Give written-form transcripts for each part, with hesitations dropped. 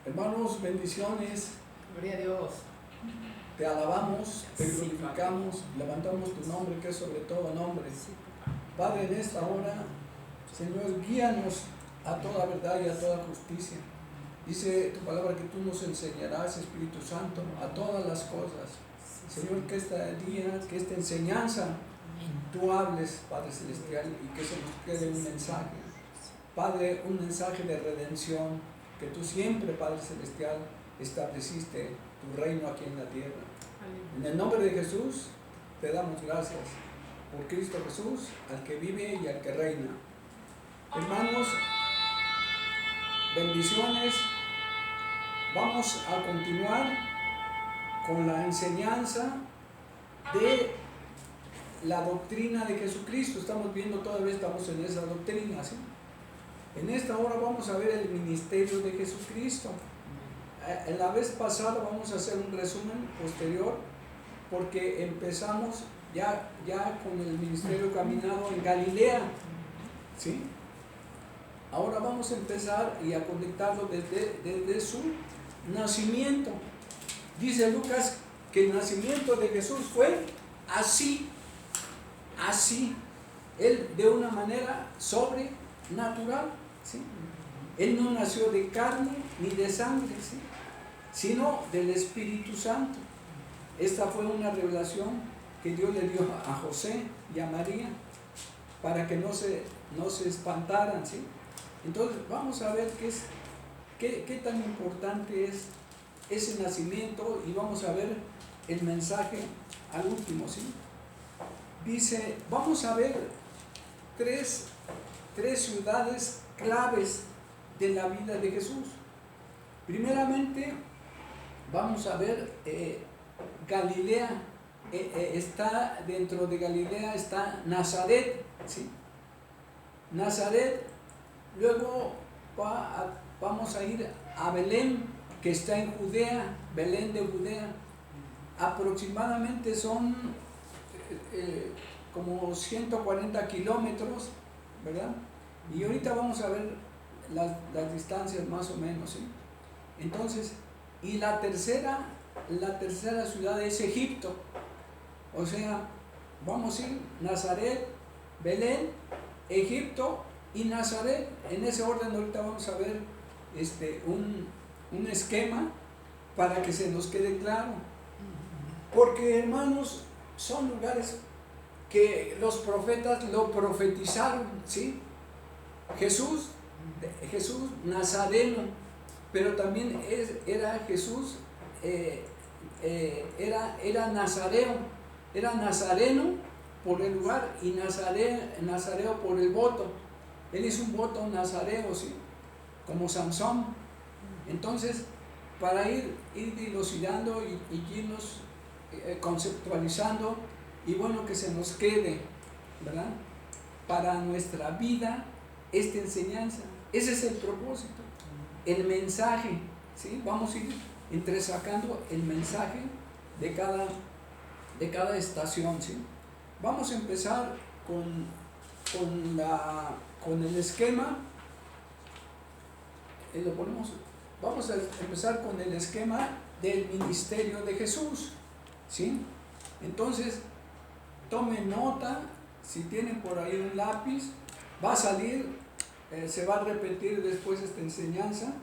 Hermanos, bendiciones. Gloria a Dios. Te alabamos, te glorificamos, levantamos tu nombre que es sobre todo nombre. Padre, en esta hora, Señor, guíanos a toda verdad y a toda justicia. Dice tu palabra que tú nos enseñarás, Espíritu Santo, a todas las cosas. Señor, que este día, que esta enseñanza, tú hables, Padre Celestial, y que se nos quede un mensaje. Padre, un mensaje de redención, que tú siempre, Padre Celestial, estableciste tu reino aquí en la tierra. En el nombre de Jesús, te damos gracias por Cristo Jesús, al que vive y al que reina. Hermanos, bendiciones. Vamos a continuar con la enseñanza de la doctrina de Jesucristo. Estamos viendo, todavía estamos en esa doctrina, ¿sí? En esta hora vamos a ver el ministerio de Jesucristo. En la vez pasada vamos a hacer un resumen posterior, porque empezamos ya con el ministerio caminado en Galilea, ¿sí? Ahora vamos a empezar y a conectarlo desde su nacimiento. Dice Lucas que el nacimiento de Jesús fue así, él de una manera sobrenatural, ¿sí? Él no nació de carne ni de sangre, ¿sí?, sino del Espíritu Santo. Esta fue una revelación que Dios le dio a José y a María para que no se espantaran, ¿sí? Entonces vamos a ver qué tan importante es ese nacimiento, y vamos a ver el mensaje al último, ¿sí? Dice, vamos a ver tres ciudades claves de la vida de Jesús. Primeramente vamos a ver Galilea. Está dentro de Galilea, está Nazaret, ¿sí? Nazaret. Luego vamos a ir a Belén, que está en Judea, Belén de Judea. Aproximadamente son como 140 kilómetros, ¿verdad? Y ahorita vamos a ver las distancias más o menos, ¿sí? Entonces, y la tercera ciudad es Egipto. O sea, vamos a ir Nazaret, Belén, Egipto y Nazaret. En ese orden ahorita vamos a ver un esquema para que se nos quede claro. Porque, hermanos, son lugares que los profetas lo profetizaron, ¿sí? Jesús nazareno, pero también era Jesús, era nazareno por el lugar y nazareo por el voto. Él hizo un voto nazareo, ¿sí?, como Sansón. Entonces, para ir dilucidando y irnos conceptualizando, y bueno, que se nos quede, ¿verdad?, para nuestra vida esta enseñanza. Ese es el propósito, el mensaje, ¿sí? Vamos a ir entresacando el mensaje de cada estación, ¿sí? Vamos a empezar con el esquema. Vamos a empezar con el esquema del ministerio de Jesús, ¿sí? Entonces, tomen nota, si tienen por ahí un lápiz, va a salir, se va a repetir después esta enseñanza,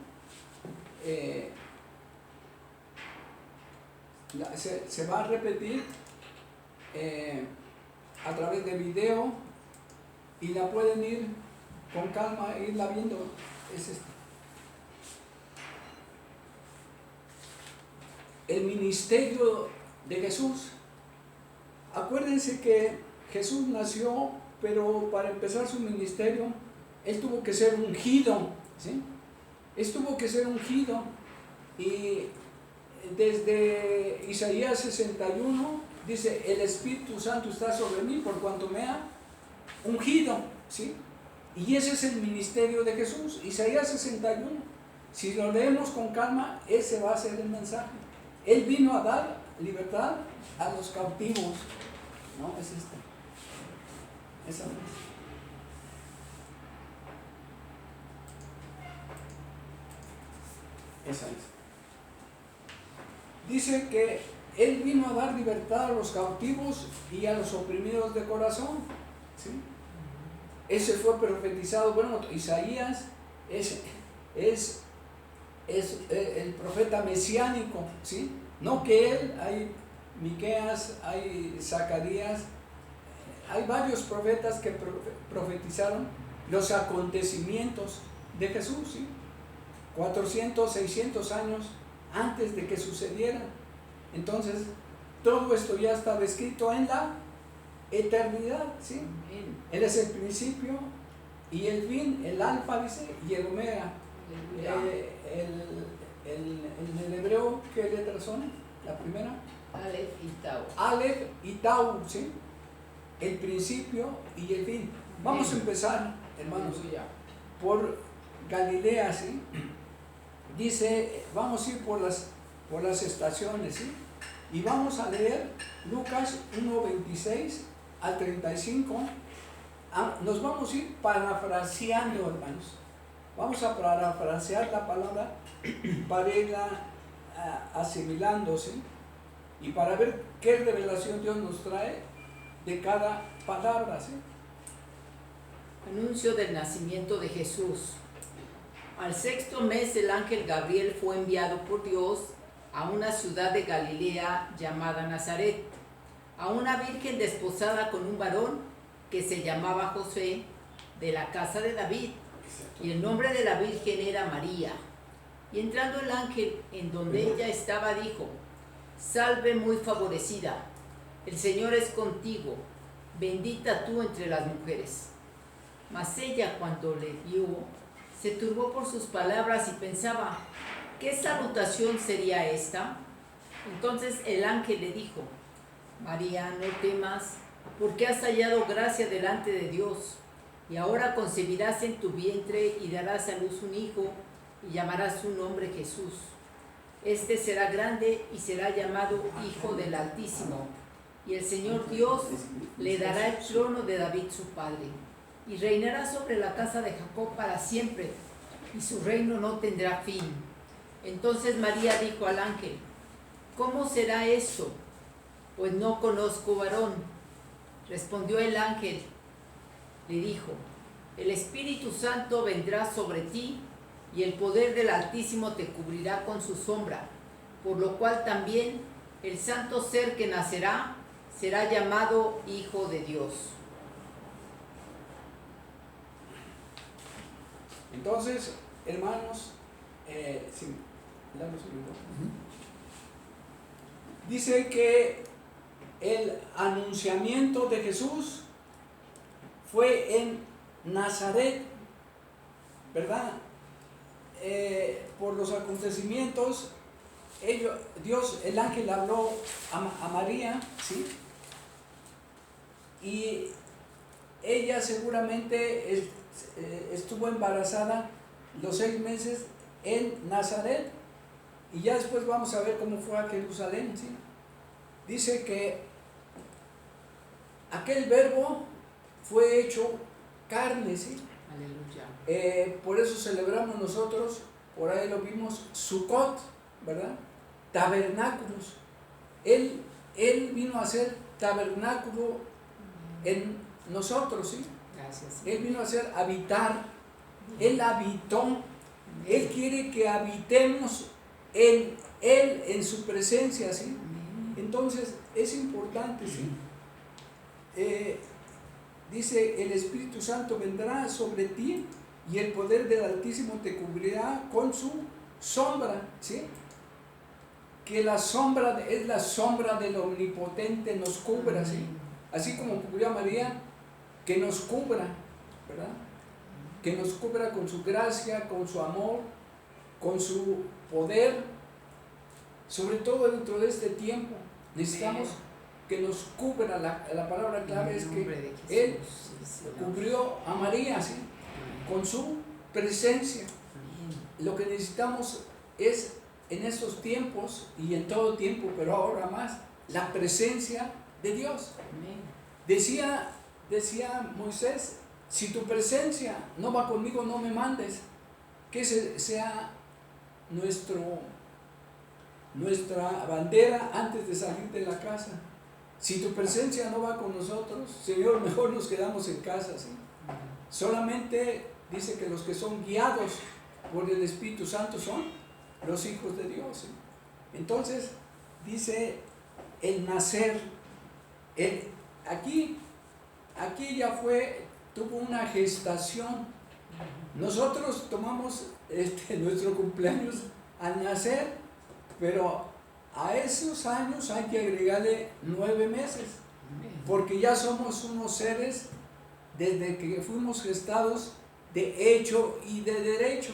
se va a repetir a través de video, y la pueden ir con calma, irla viendo. Es el ministerio de Jesús. Acuérdense que Jesús nació, pero para empezar su ministerio, él tuvo que ser ungido, ¿sí? Él tuvo que ser ungido, y desde Isaías 61 dice, el Espíritu Santo está sobre mí por cuanto me ha ungido, ¿sí? Y ese es el ministerio de Jesús, Isaías 61. Si lo leemos con calma, ese va a ser el mensaje. Él vino a dar libertad a los cautivos. No, es esa no es. Esa es. Dice que Él vino a dar libertad a los cautivos y a los oprimidos de corazón. ¿Sí? Ese fue profetizado. Bueno, Isaías es el profeta mesiánico, ¿sí? No que él, hay Miqueas, hay Zacarías, hay varios profetas que profetizaron los acontecimientos de Jesús, ¿sí? 400, 600 años antes de que sucedieran. Entonces, todo esto ya estaba escrito en la eternidad, ¿sí? Él es el principio y el fin, el alfa, dice, y el omega. En el hebreo, ¿qué letras son? La primera. Aleph y Tau. Aleph y Tau, ¿sí? El principio y el fin. Vamos a empezar, hermanos, por Galilea, ¿sí? Dice, vamos a ir por las estaciones, ¿sí? Y vamos a leer Lucas 1:26 al 35. Nos vamos a ir parafraseando, hermanos. Vamos a parafrasear la palabra para irla asimilando, ¿sí? Y para ver qué revelación Dios nos trae de cada palabra, ¿sí? Anuncio del nacimiento de Jesús. Al 6º mes el ángel Gabriel fue enviado por Dios a una ciudad de Galilea llamada Nazaret, a una virgen desposada con un varón que se llamaba José, de la casa de David, y el nombre de la virgen era María. Y entrando el ángel en donde ella estaba, dijo: Salve muy favorecida, el Señor es contigo, bendita tú entre las mujeres. Mas ella, cuando le vio, se turbó por sus palabras y pensaba: ¿qué salutación sería esta? Entonces el ángel le dijo: María, no temas, porque has hallado gracia delante de Dios, y ahora concebirás en tu vientre y darás a luz un hijo, y llamarás su nombre Jesús. Este será grande y será llamado Hijo del Altísimo, y el Señor Dios le dará el trono de David su padre, y reinará sobre la casa de Jacob para siempre, y su reino no tendrá fin. Entonces María dijo al ángel: ¿cómo será esto? Pues no conozco varón. Respondió el ángel, le dijo: el Espíritu Santo vendrá sobre ti, y el poder del Altísimo te cubrirá con su sombra, por lo cual también el santo ser que nacerá será llamado Hijo de Dios. Entonces, hermanos, dice que el anunciamiento de Jesús fue en Nazaret, ¿verdad? Por los acontecimientos, Dios, el ángel habló a María, ¿sí? Y ella seguramente estuvo embarazada los 6 meses en Nazaret, y ya después vamos a ver cómo fue a Jerusalén, ¿sí? Dice que aquel verbo fue hecho carne, ¿sí? Aleluya. Por eso celebramos nosotros, por ahí lo vimos, Sukkot, ¿verdad? Tabernáculos. Él vino a ser tabernáculo en nosotros, ¿sí? Gracias. Él vino a ser habitar. Él habitó. Él quiere que habitemos en Él, en su presencia, ¿sí? Entonces es importante, ¿sí? Dice: el Espíritu Santo vendrá sobre ti y el poder del Altísimo te cubrirá con su sombra, ¿sí? Que la sombra es la sombra del Omnipotente, nos cubra, ¿sí? Así como cubrió a María, que nos cubra, ¿verdad? Que nos cubra con su gracia, con su amor, con su poder, sobre todo dentro de este tiempo. Necesitamos que nos cubra. La palabra clave es que Él cubrió a María, ¿sí? Con su presencia. Lo que necesitamos es, en estos tiempos y en todo tiempo, pero ahora más, la presencia de Dios. Decía Moisés: si tu presencia no va conmigo, no me mandes. Que sea nuestra bandera antes de salir de la casa. Si tu presencia no va con nosotros, Señor, mejor nos quedamos en casa, ¿sí? Solamente dice que los que son guiados por el Espíritu Santo son los hijos de Dios, ¿sí? Entonces, dice el nacer, aquí ya tuvo una gestación. Nosotros tomamos nuestro cumpleaños al nacer, pero a esos años hay que agregarle 9 meses, porque ya somos unos seres desde que fuimos gestados de hecho y de derecho.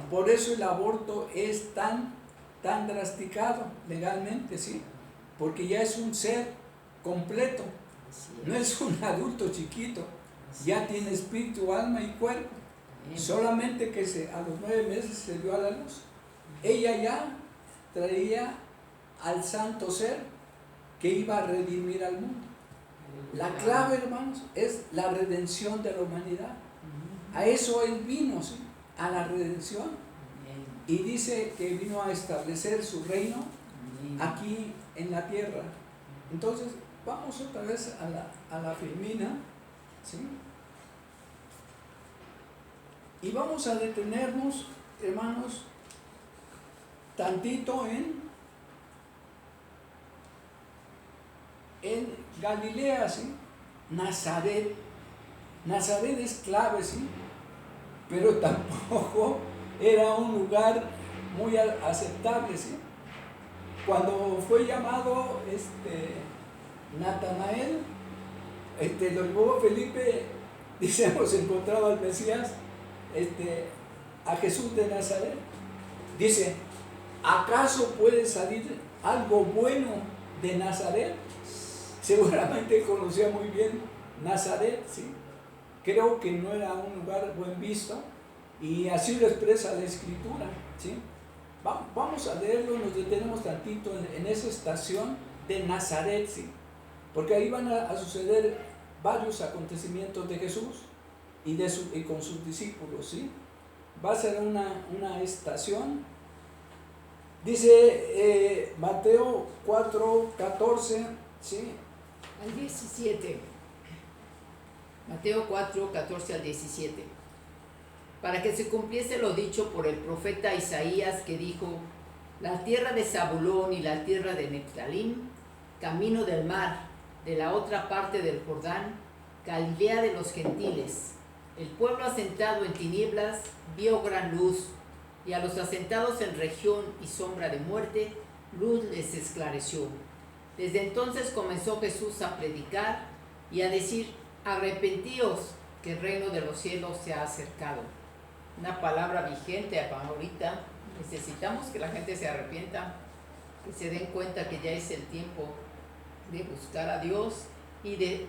Por eso el aborto es tan drasticado legalmente, ¿sí? Porque ya es un ser completo, no es un adulto chiquito, ya tiene espíritu, alma y cuerpo. Solamente que a los 9 meses se dio a la luz. Ella ya traía al santo ser que iba a redimir al mundo. La clave, hermanos, es la redención de la humanidad. A eso Él vino, ¿sí? A la redención. Y dice que vino a establecer su reino aquí en la tierra. Entonces, vamos otra vez a la Filmina, ¿sí? Y vamos a detenernos, hermanos, tantito en Galilea, ¿sí? Nazaret. Nazaret es clave, ¿sí? Pero tampoco era un lugar muy aceptable, ¿sí? Cuando fue llamado Natanael, lo llevó Felipe, dice, hemos encontrado al Mesías, a Jesús de Nazaret. Dice, ¿acaso puede salir algo bueno de Nazaret? Seguramente conocía muy bien Nazaret, ¿sí? Creo que no era un lugar buen visto, y así lo expresa la Escritura, ¿sí? Vamos a leerlo, nos detenemos tantito en esa estación de Nazaret, ¿sí? Porque ahí van a suceder varios acontecimientos de Jesús y con sus discípulos, ¿sí? Va a ser una estación. Dice Mateo 4:14, ¿sí? Al 17. Mateo 4:14 al 17. Para que se cumpliese lo dicho por el profeta Isaías, que dijo: la tierra de Zabulón y la tierra de Neftalí, camino del mar, de la otra parte del Jordán, Galilea de los gentiles. El pueblo asentado en tinieblas vio gran luz, y a los asentados en región y sombra de muerte, luz les esclareció. Desde entonces comenzó Jesús a predicar y a decir: arrepentíos, que el reino de los cielos se ha acercado. Una palabra vigente ahorita. Necesitamos que la gente se arrepienta, que se den cuenta que ya es el tiempo de buscar a Dios y de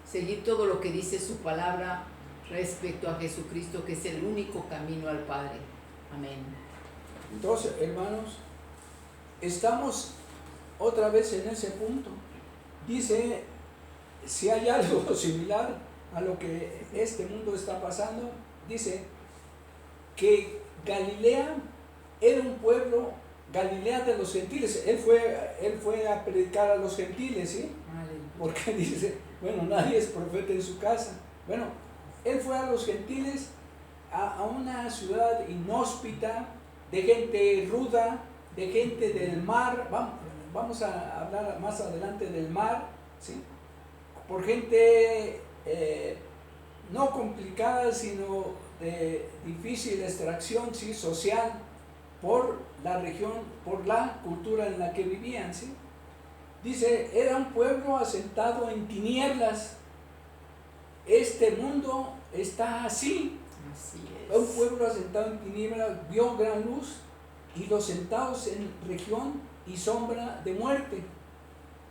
seguir todo lo que dice su palabra respecto a Jesucristo, que es el único camino al Padre. Amén. Entonces, hermanos, estamos otra vez en ese punto. Dice, si hay algo similar a lo que este mundo está pasando, dice que Galilea era un pueblo, Galilea de los gentiles. Él fue a predicar a los gentiles, ¿sí? Porque dice, bueno, nadie es profeta en su casa. Bueno, él fue a los gentiles, a una ciudad inhóspita, de gente ruda, de gente del mar. Vamos a hablar más adelante del mar, ¿sí? Por gente no complicada, sino de difícil extracción, ¿sí? Social, por la región, por la cultura en la que vivían, ¿sí? Dice, era un pueblo asentado en tinieblas. Este mundo está así. Así es. Un pueblo asentado en tinieblas vio gran luz, y los sentados en región y sombra de muerte.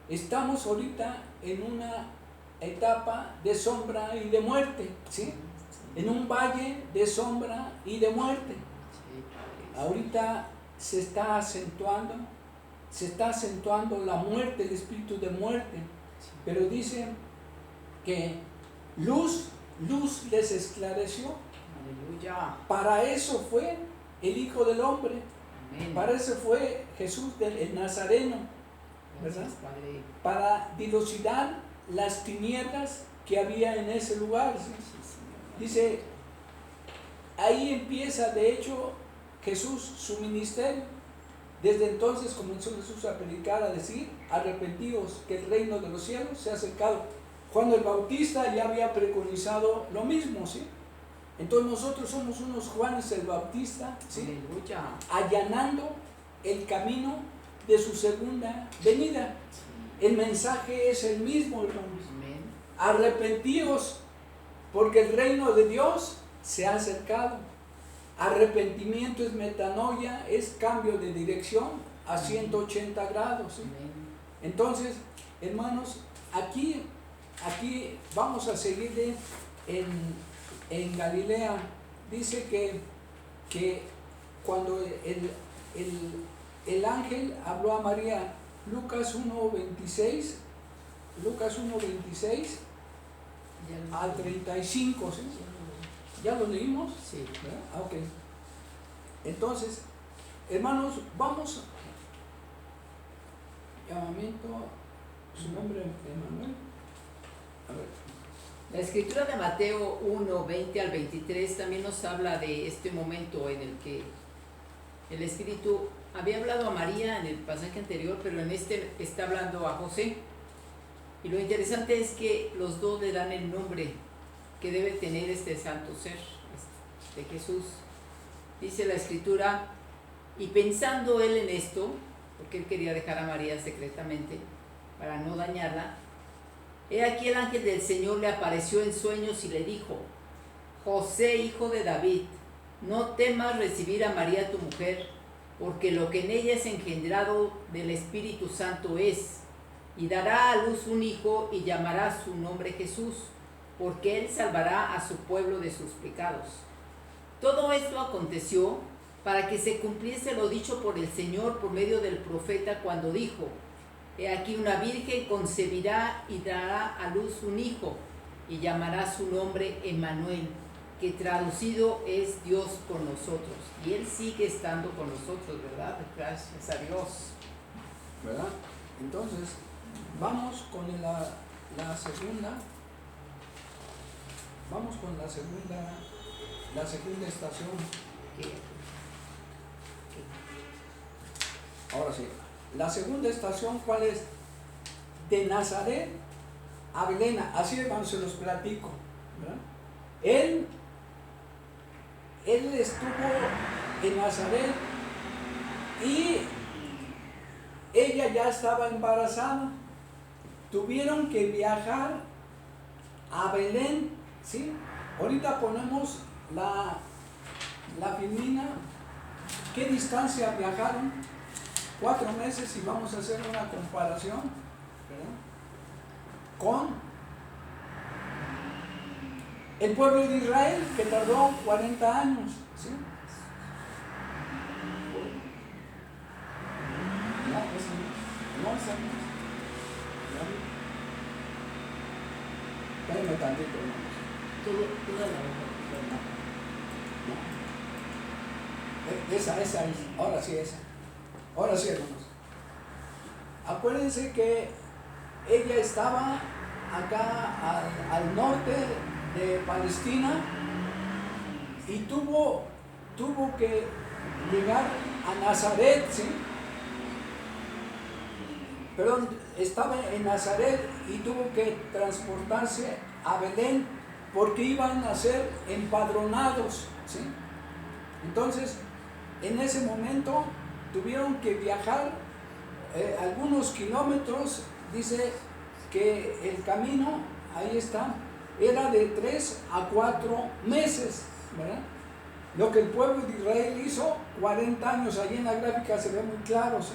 Estamos ahorita en una etapa de sombra y de muerte, ¿sí? En un valle de sombra y de muerte. Ahorita se está acentuando la muerte, el espíritu de muerte. Pero dice que luz les esclareció. Aleluya. Para eso fue el Hijo del Hombre. Amén. Para eso fue Jesús el Nazareno, ¿verdad? Gracias, Padre. Para dilucidar las tinieblas que había en ese lugar, ¿sí? Sí, Señor. Dice, ahí empieza de hecho Jesús su ministerio. Desde entonces comenzó Jesús a predicar, a decir, arrepentíos que el reino de los cielos se ha acercado. Juan el Bautista ya había preconizado lo mismo, ¿sí? Entonces nosotros somos unos Juanes el Bautista, ¿sí? Aleluya. Allanando el camino de su segunda venida. Sí. El mensaje es el mismo, hermanos. Amén. Arrepentíos, porque el reino de Dios se ha acercado. Arrepentimiento es metanoia, es cambio de dirección a 180 grados, ¿sí? Amén. Entonces, hermanos, aquí vamos a seguirle en Galilea. Dice que cuando el ángel habló a María, Lucas 1:26 Ya lo- al 35, ¿sí? ¿Ya lo leímos? Sí. ¿Verdad? Ah, ok. Entonces, hermanos, vamos. Llamamiento, su nombre, Emanuel. A ver. La escritura de Mateo 1, 20 al 23 también nos habla de este momento en el que el Espíritu había hablado a María en el pasaje anterior, pero en este está hablando a José. Y lo interesante es que los dos le dan el nombre que debe tener este santo ser de Jesús. Dice la escritura, y pensando él en esto, porque él quería dejar a María secretamente para no dañarla, he aquí el ángel del Señor le apareció en sueños y le dijo, José, hijo de David, no temas recibir a María tu mujer, porque lo que en ella es engendrado del Espíritu Santo es, y dará a luz un hijo y llamará su nombre Jesús, porque él salvará a su pueblo de sus pecados. Todo esto aconteció para que se cumpliese lo dicho por el Señor por medio del profeta cuando dijo, he aquí una virgen concebirá y dará a luz un hijo y llamará su nombre Emmanuel, que traducido es Dios con nosotros. Y Él sigue estando con nosotros, ¿verdad? Gracias a Dios. ¿Verdad? Entonces, vamos con la segunda. Vamos con la segunda estación. Ahora sí. La segunda estación, ¿cuál es? De Nazaret a Belén. Así, hermanos, se los platico, ¿verdad? Él estuvo en Nazaret y ella ya estaba embarazada. Tuvieron que viajar a Belén, ¿sí? Ahorita ponemos la filmina. ¿Qué distancia viajaron? 4 meses, y vamos a hacer una comparación, ¿verdad? Con el pueblo de Israel, que tardó 40 años, ¿sí? Espérenme tantito, hermanos. Toda la Esa es. Ahora sí, esa. Ahora sí, hermanos. Acuérdense que ella estaba acá al norte de Palestina y tuvo que llegar a Nazaret, ¿sí? Perdón, estaba en Nazaret y tuvo que transportarse a Belén porque iban a ser empadronados, ¿sí? Entonces, en ese momento tuvieron que viajar algunos kilómetros. Dice que el camino, ahí está, era de 3 a 4 meses, ¿verdad? Lo que el pueblo de Israel hizo 40 años, allí en la gráfica se ve muy claro, ¿sí?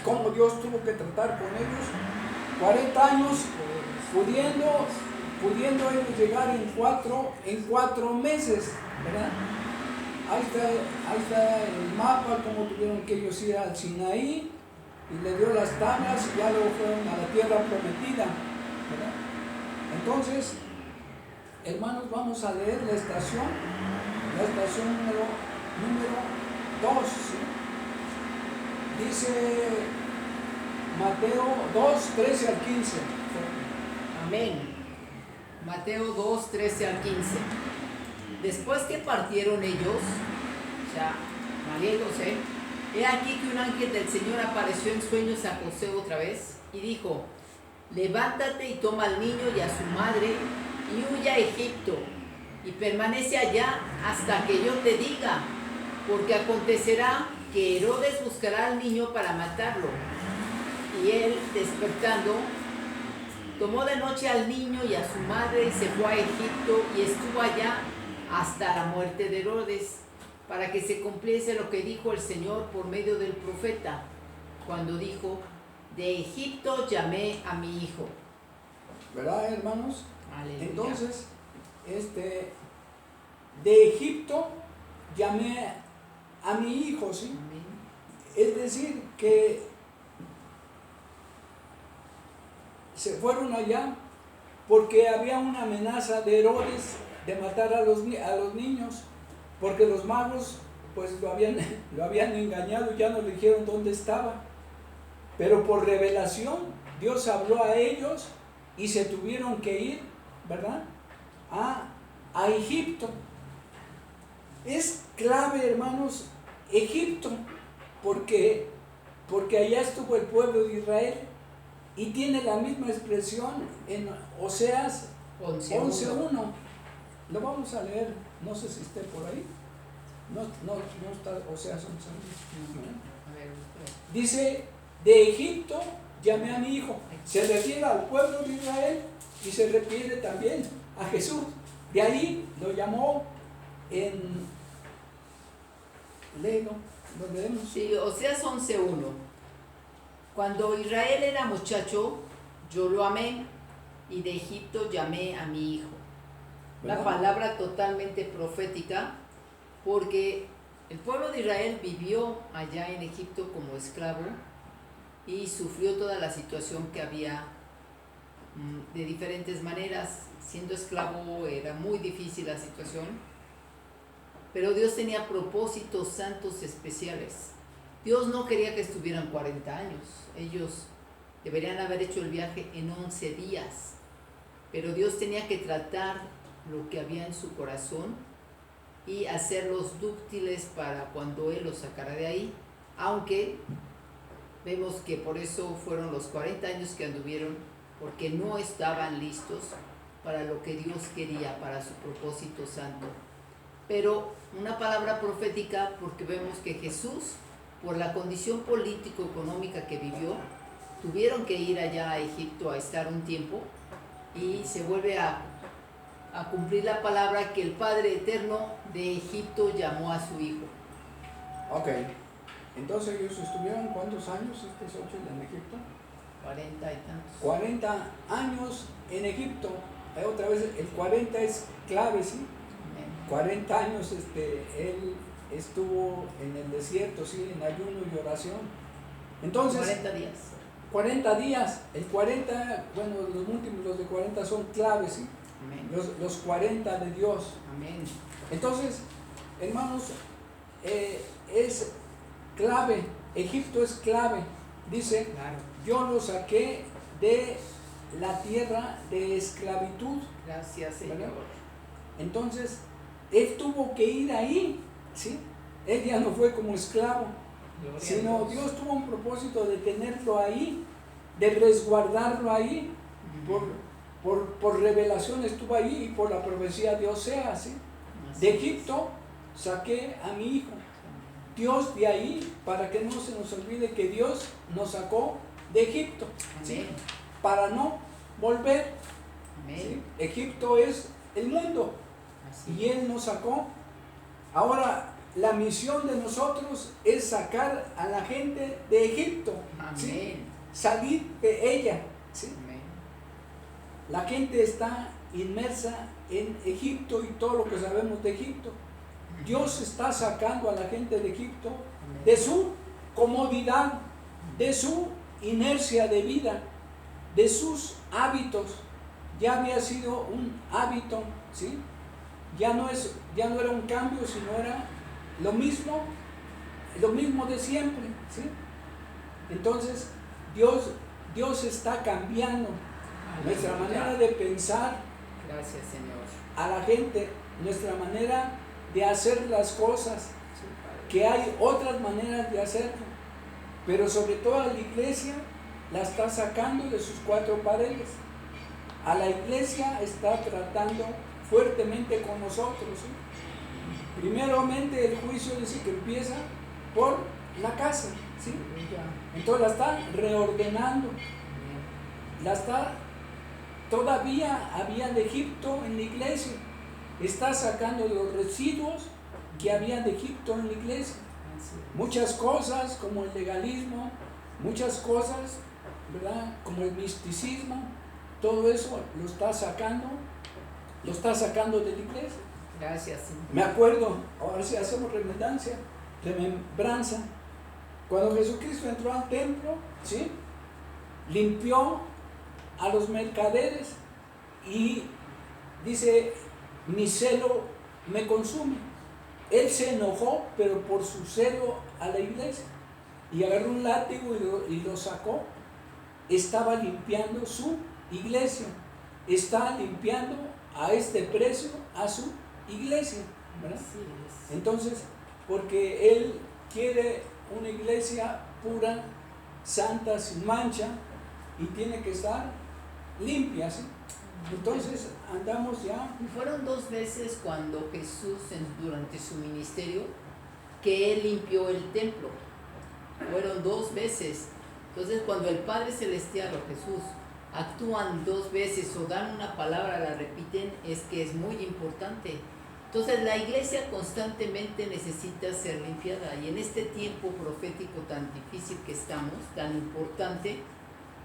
Cómo Dios tuvo que tratar con ellos 40 años, pudiendo ellos llegar en 4 meses, ¿verdad? Ahí está el mapa, cómo tuvieron que ellos ir al Sinaí y le dio las tablas y ya luego fueron a la tierra prometida, ¿verdad? Entonces, hermanos, vamos a leer la estación número 2. ¿Sí? Dice Mateo 2, 13 al 15. Amén. Mateo 2, 13 al 15. Después que partieron ellos, o sea, María y José, he aquí que un ángel del Señor apareció en sueños a José otra vez y dijo: levántate y toma al niño y a su madre y huye a Egipto y permanece allá hasta que yo te diga, porque acontecerá que Herodes buscará al niño para matarlo. Y él, despertando, tomó de noche al niño y a su madre y se fue a Egipto y estuvo allá hasta la muerte de Herodes, para que se cumpliese lo que dijo el Señor por medio del profeta, cuando dijo: de Egipto llamé a mi hijo. ¿Verdad, hermanos? Aleluya. Entonces, de Egipto llamé a mi hijo, ¿sí? Amén. Es decir, que se fueron allá porque había una amenaza de Herodes de matar a los niños, porque los magos pues lo habían engañado y ya no le dijeron dónde estaba. Pero por revelación Dios habló a ellos y se tuvieron que ir, ¿verdad?, a Egipto. Es clave, hermanos, Egipto, porque allá estuvo el pueblo de Israel y tiene la misma expresión en Oseas 11:1. Lo vamos a leer, no sé si esté por ahí. No está Oseas 11:1. Dice: de Egipto llamé a mi hijo. Se refiere al pueblo de Israel y se refiere también a Jesús. De ahí lo llamó léelo, lo leemos. Sí, Oseas 11:1. Cuando Israel era muchacho, yo lo amé, y de Egipto llamé a mi hijo. ¿Verdad? Una palabra totalmente profética, porque el pueblo de Israel vivió allá en Egipto como esclavo y sufrió toda la situación que había de diferentes maneras. Siendo esclavo era muy difícil la situación, pero Dios tenía propósitos santos especiales. Dios no quería que estuvieran 40 años. Ellos deberían haber hecho el viaje en 11 días, pero Dios tenía que tratar lo que había en su corazón y hacerlos dúctiles para cuando Él los sacara de ahí, aunque vemos que por eso fueron los 40 años que anduvieron, porque no estaban listos para lo que Dios quería, para su propósito santo. Pero una palabra profética, porque vemos que Jesús, por la condición político-económica que vivió, tuvieron que ir allá a Egipto a estar un tiempo, y se vuelve a cumplir la palabra que el Padre Eterno de Egipto llamó a su hijo. Ok, entonces ellos estuvieron ¿cuántos años en Egipto? 40 y tantos. 40 años en Egipto. Otra vez, el 40 es clave, ¿sí? Amén. 40 años él estuvo en el desierto, ¿sí? En ayuno y oración. Entonces, 40 días. 40 días. El 40, bueno, los múltiplos de 40 son claves, ¿sí? Amén. Los 40 de Dios. Amén. Entonces, hermanos, es clave. Egipto es clave. Dice: Claro. yo lo saqué de la tierra de esclavitud. Gracias, Señor. ¿Verdad? Entonces, él tuvo que ir ahí, ¿sí? Él ya no fue como esclavo, Gloria a sino Dios tuvo un propósito de tenerlo ahí, de resguardarlo ahí. Por revelación estuvo ahí, y por la profecía de Oseas, ¿sí? De Egipto saqué a mi hijo. Dios de ahí, para que no se nos olvide que Dios nos sacó de Egipto, ¿sí? Amén. Para no volver. Amén. ¿Sí? Egipto es el mundo Así y Él nos sacó. Ahora la misión de nosotros es sacar a la gente de Egipto, ¿sí? Amén. Salir de ella, ¿sí? Amén. La gente está inmersa en Egipto y todo lo que sabemos de Egipto. Dios está sacando a la gente de Egipto de su comodidad, de su inercia de vida, de sus hábitos. Ya había sido un hábito, ¿sí? Ya no era un cambio, sino era lo mismo de siempre, ¿sí? Entonces, Dios está cambiando nuestra manera de pensar. Gracias, Señor. A la gente, nuestra manera de hacer las cosas, que hay otras maneras de hacerlo, pero sobre todo a la iglesia la está sacando de sus cuatro paredes. A la iglesia está tratando fuertemente con nosotros, ¿sí? Primeramente el juicio dice que empieza por la casa, ¿sí? Entonces la está reordenando, todavía había de Egipto en la iglesia, está sacando los residuos que había de Egipto en la iglesia. Muchas cosas como el legalismo, muchas cosas, ¿verdad? Como el misticismo, todo eso lo está sacando de la iglesia. Gracias, Señor. Me acuerdo, ahora sí hacemos remembranza, cuando Jesucristo entró al templo, ¿sí? Limpió a los mercaderes y dice, mi celo me consume. Él se enojó, pero por su celo a la iglesia, y agarró un látigo y lo sacó. Estaba limpiando su iglesia, está limpiando a este precio a su iglesia, ¿verdad? Entonces, porque Él quiere una iglesia pura, santa, sin mancha, y tiene que estar limpia, ¿sí? Entonces andamos ya. Y fueron 2 veces cuando Jesús, durante su ministerio, que Él limpió el templo. Fueron 2 veces. Entonces, cuando el Padre Celestial o Jesús actúan 2 veces o dan una palabra, la repiten, es que es muy importante. Entonces, la iglesia constantemente necesita ser limpiada, y en este tiempo profético tan difícil que estamos, tan importante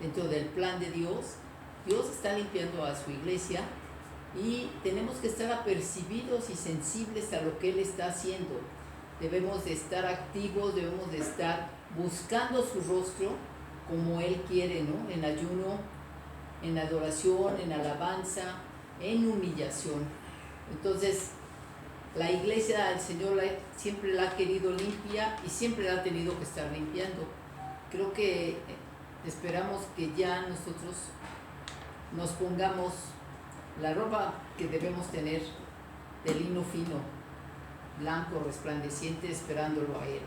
dentro del plan de Dios, Dios está limpiando a su iglesia, y tenemos que estar apercibidos y sensibles a lo que Él está haciendo. Debemos de estar activos, debemos de estar buscando su rostro como Él quiere, ¿no? En ayuno, en adoración, en alabanza, en humillación. Entonces, la iglesia del Señor siempre la ha querido limpia y siempre la ha tenido que estar limpiando. Creo que esperamos que ya nosotros nos pongamos la ropa que debemos tener de lino fino, blanco, resplandeciente, esperándolo a Él.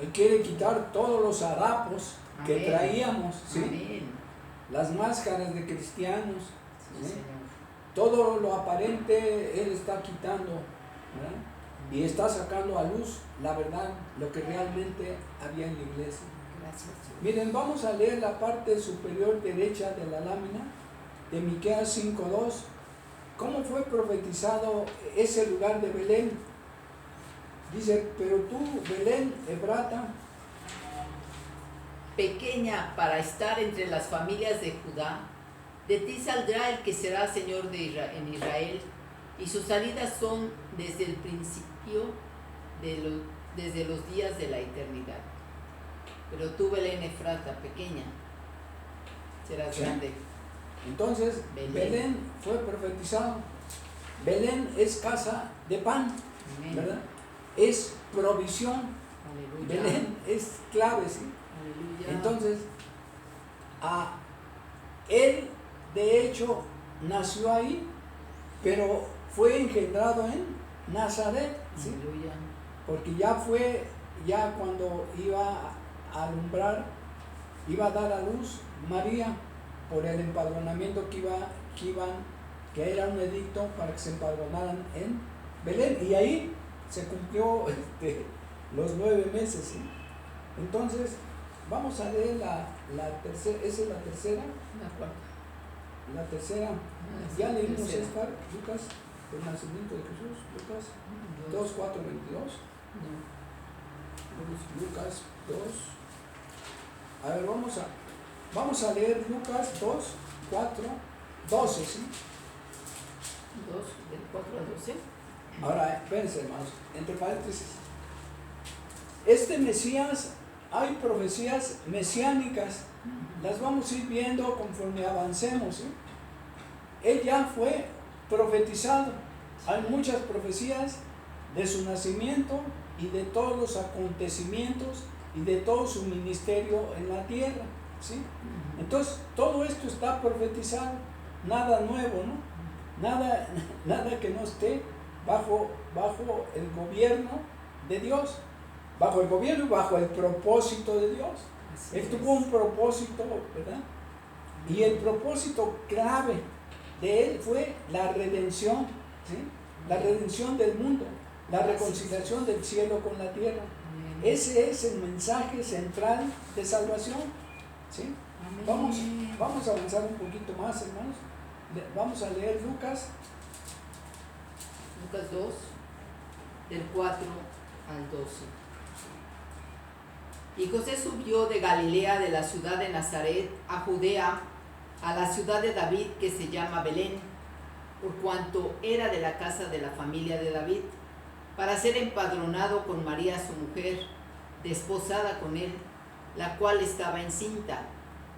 Él quiere quitar todos los harapos que traíamos, ¿sí? Amén. Las máscaras de cristianos, Sí, ¿sí? Señor. Todo lo aparente Él está quitando, ¿verdad? Y está sacando a luz la verdad, lo que realmente había en la iglesia. Gracias, Dios. Miren, vamos a leer la parte superior derecha de la lámina de Miqueas 5:2. ¿Cómo fue profetizado ese lugar de Belén? Dice, pero tú, Belén, Efrata, pequeña para estar entre las familias de Judá, de ti saldrá el que será Señor en Israel, y sus salidas son desde el principio, desde los días de la eternidad. Pero tú, Belén Efrata, pequeña, serás grande. Entonces, Belén fue profetizado. Belén es casa de pan, Amén. ¿verdad? Es provisión. Aleluya. Belén es clave, ¿sí? Aleluya. Entonces, él de hecho nació ahí, pero fue engendrado en Nazaret, ¿sí? Aleluya. Porque ya cuando iba a alumbrar, iba a dar a luz María por el empadronamiento que era un edicto para que se empadronaran en Belén, y ahí se cumplió los 9 meses, ¿sí? Entonces, vamos a leer la tercera, esa es la tercera. La cuarta. La tercera, ya leímos esta, Lucas, el nacimiento de Jesús, Lucas 2, 4, 22. Lucas 2. A ver, vamos a leer Lucas 2, 4, 12, ¿sí? 2, del 4 al 12. Ahora, espérense, hermanos, entre paréntesis. Este Mesías, hay profecías mesiánicas, las vamos a ir viendo conforme avancemos, ¿sí? Él ya fue profetizado. Hay muchas profecías de su nacimiento y de todos los acontecimientos y de todo su ministerio en la tierra, ¿sí? Entonces, todo esto está profetizado, nada nuevo, ¿no? Nada que no esté bajo el gobierno de Dios, bajo el gobierno y bajo el propósito de Dios. Él tuvo un propósito, ¿verdad? Y el propósito clave de él fue la redención, ¿sí? La redención del mundo, la reconciliación del cielo con la tierra. Ese es el mensaje central de salvación, ¿sí? Vamos a avanzar un poquito más, hermanos. Vamos a leer Lucas 2, del 4 al 12. Y José subió de Galilea, de la ciudad de Nazaret, a Judea, a la ciudad de David, que se llama Belén, por cuanto era de la casa de la familia de David, para ser empadronado con María su mujer, desposada con él, la cual estaba encinta.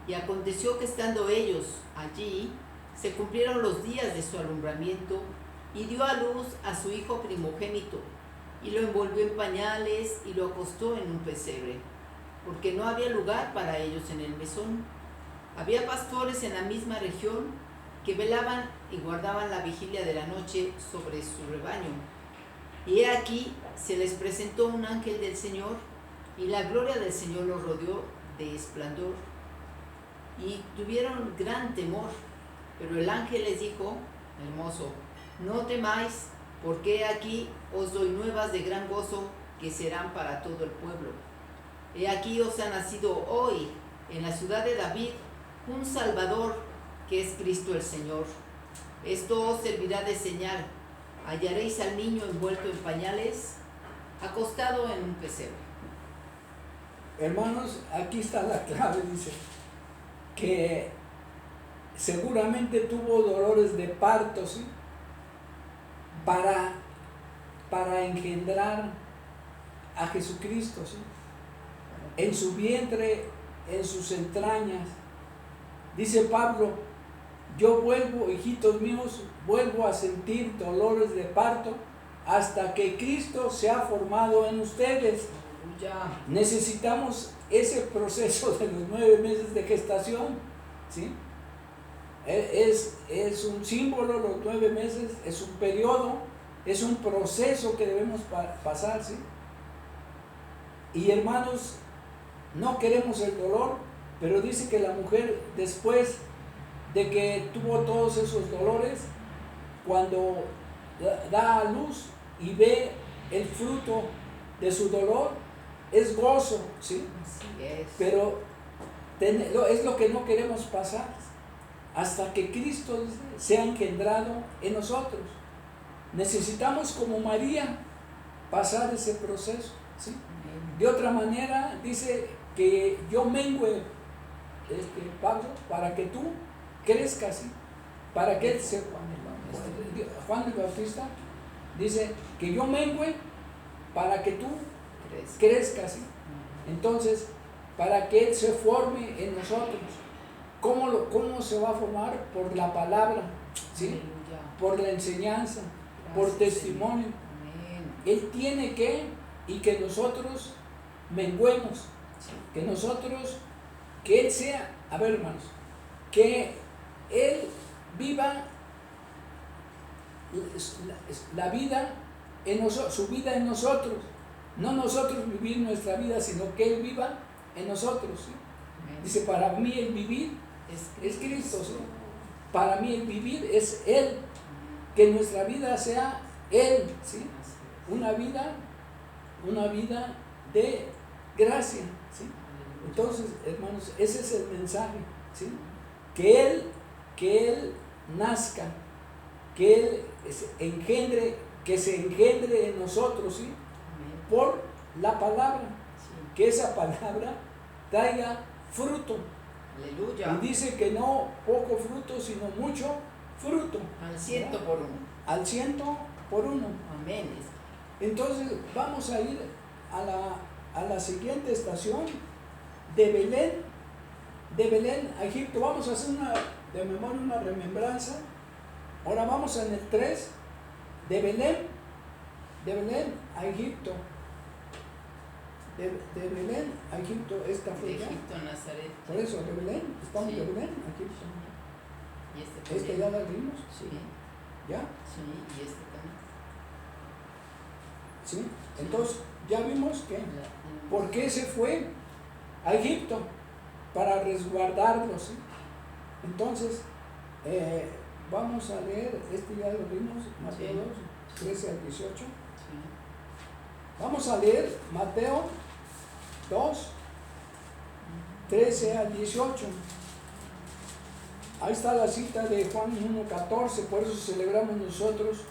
Y aconteció que estando ellos allí, se cumplieron los días de su alumbramiento, y dio a luz a su hijo primogénito, y lo envolvió en pañales y lo acostó en un pesebre, porque no había lugar para ellos en el mesón. Había pastores en la misma región que velaban y guardaban la vigilia de la noche sobre su rebaño. Y he aquí se les presentó un ángel del Señor, y la gloria del Señor los rodeó de esplendor, y tuvieron gran temor. Pero el ángel les dijo: hermoso, no temáis, porque he aquí os doy nuevas de gran gozo, que serán para todo el pueblo. He aquí os ha nacido hoy en la ciudad de David un Salvador, que es Cristo el Señor. Esto os servirá de señal: hallaréis al niño envuelto en pañales, acostado en un pesebre. Hermanos, aquí está la clave, dice, que seguramente tuvo dolores de parto, ¿sí? Para engendrar a Jesucristo, ¿sí? En su vientre, en sus entrañas. Dice Pablo: yo vuelvo, hijitos míos, vuelvo a sentir dolores de parto hasta que Cristo se ha formado en ustedes. Necesitamos ese proceso de los 9 meses de gestación, ¿sí? Es un símbolo, los 9 meses, es un periodo, es un proceso que debemos pasar, ¿sí? Y hermanos, no queremos el dolor, pero dice que la mujer, después de que tuvo todos esos dolores, cuando da a luz y ve el fruto de su dolor, es gozo, ¿sí? Así es. Pero es lo que no queremos pasar, hasta que Cristo sea engendrado en nosotros. Necesitamos, como María, pasar ese proceso, ¿sí? De otra manera, dice que yo mengüe, Pablo, para que tú crezcas, ¿sí? Para que él se... Juan el Bautista dice que yo mengüe para que tú crezcas, ¿sí? Entonces, para que él se forme en nosotros. ¿Cómo se va a formar? Por la palabra, ¿sí? Por la enseñanza, por testimonio. Él tiene que nosotros menguemos, que él sea, a ver, hermanos, que él viva la vida en nosotros, su vida en nosotros, no nosotros vivir nuestra vida, sino que él viva en nosotros, ¿sí? Dice: para mí el vivir es Cristo, ¿sí? Para mí el vivir es él, que nuestra vida sea él, ¿sí? Una vida de gracia, ¿sí? Entonces, hermanos, ese es el mensaje, ¿sí? Que él nazca, que él se engendre en nosotros, ¿sí? Por la palabra, que esa palabra traiga fruto. Aleluya. Y dice que no poco fruto, sino mucho fruto. Al 100 por 1. Al 100 por 1. Amén. Entonces vamos a ir a la siguiente estación, de Belén a Egipto. Vamos a hacer de memoria una remembranza. Ahora vamos en el 3, de Belén de Belén a Egipto. De Belén a Egipto, esta fue De ya. Egipto a Nazaret. Por eso, de Belén, estamos Sí. de Belén a Egipto. Y este Este también. ya la vimos, Sí, ¿ya? sí, y este también. ¿Sí? Entonces, ya vimos que, La- ¿por qué se fue a Egipto? Para resguardarlos, ¿sí? Entonces, vamos a leer, este ya lo vimos, Mateo Sí. 2, 13 al 18. Sí. Vamos a leer Mateo 2, 13 al 18. Ahí está la cita de Juan 1:14, por eso celebramos nosotros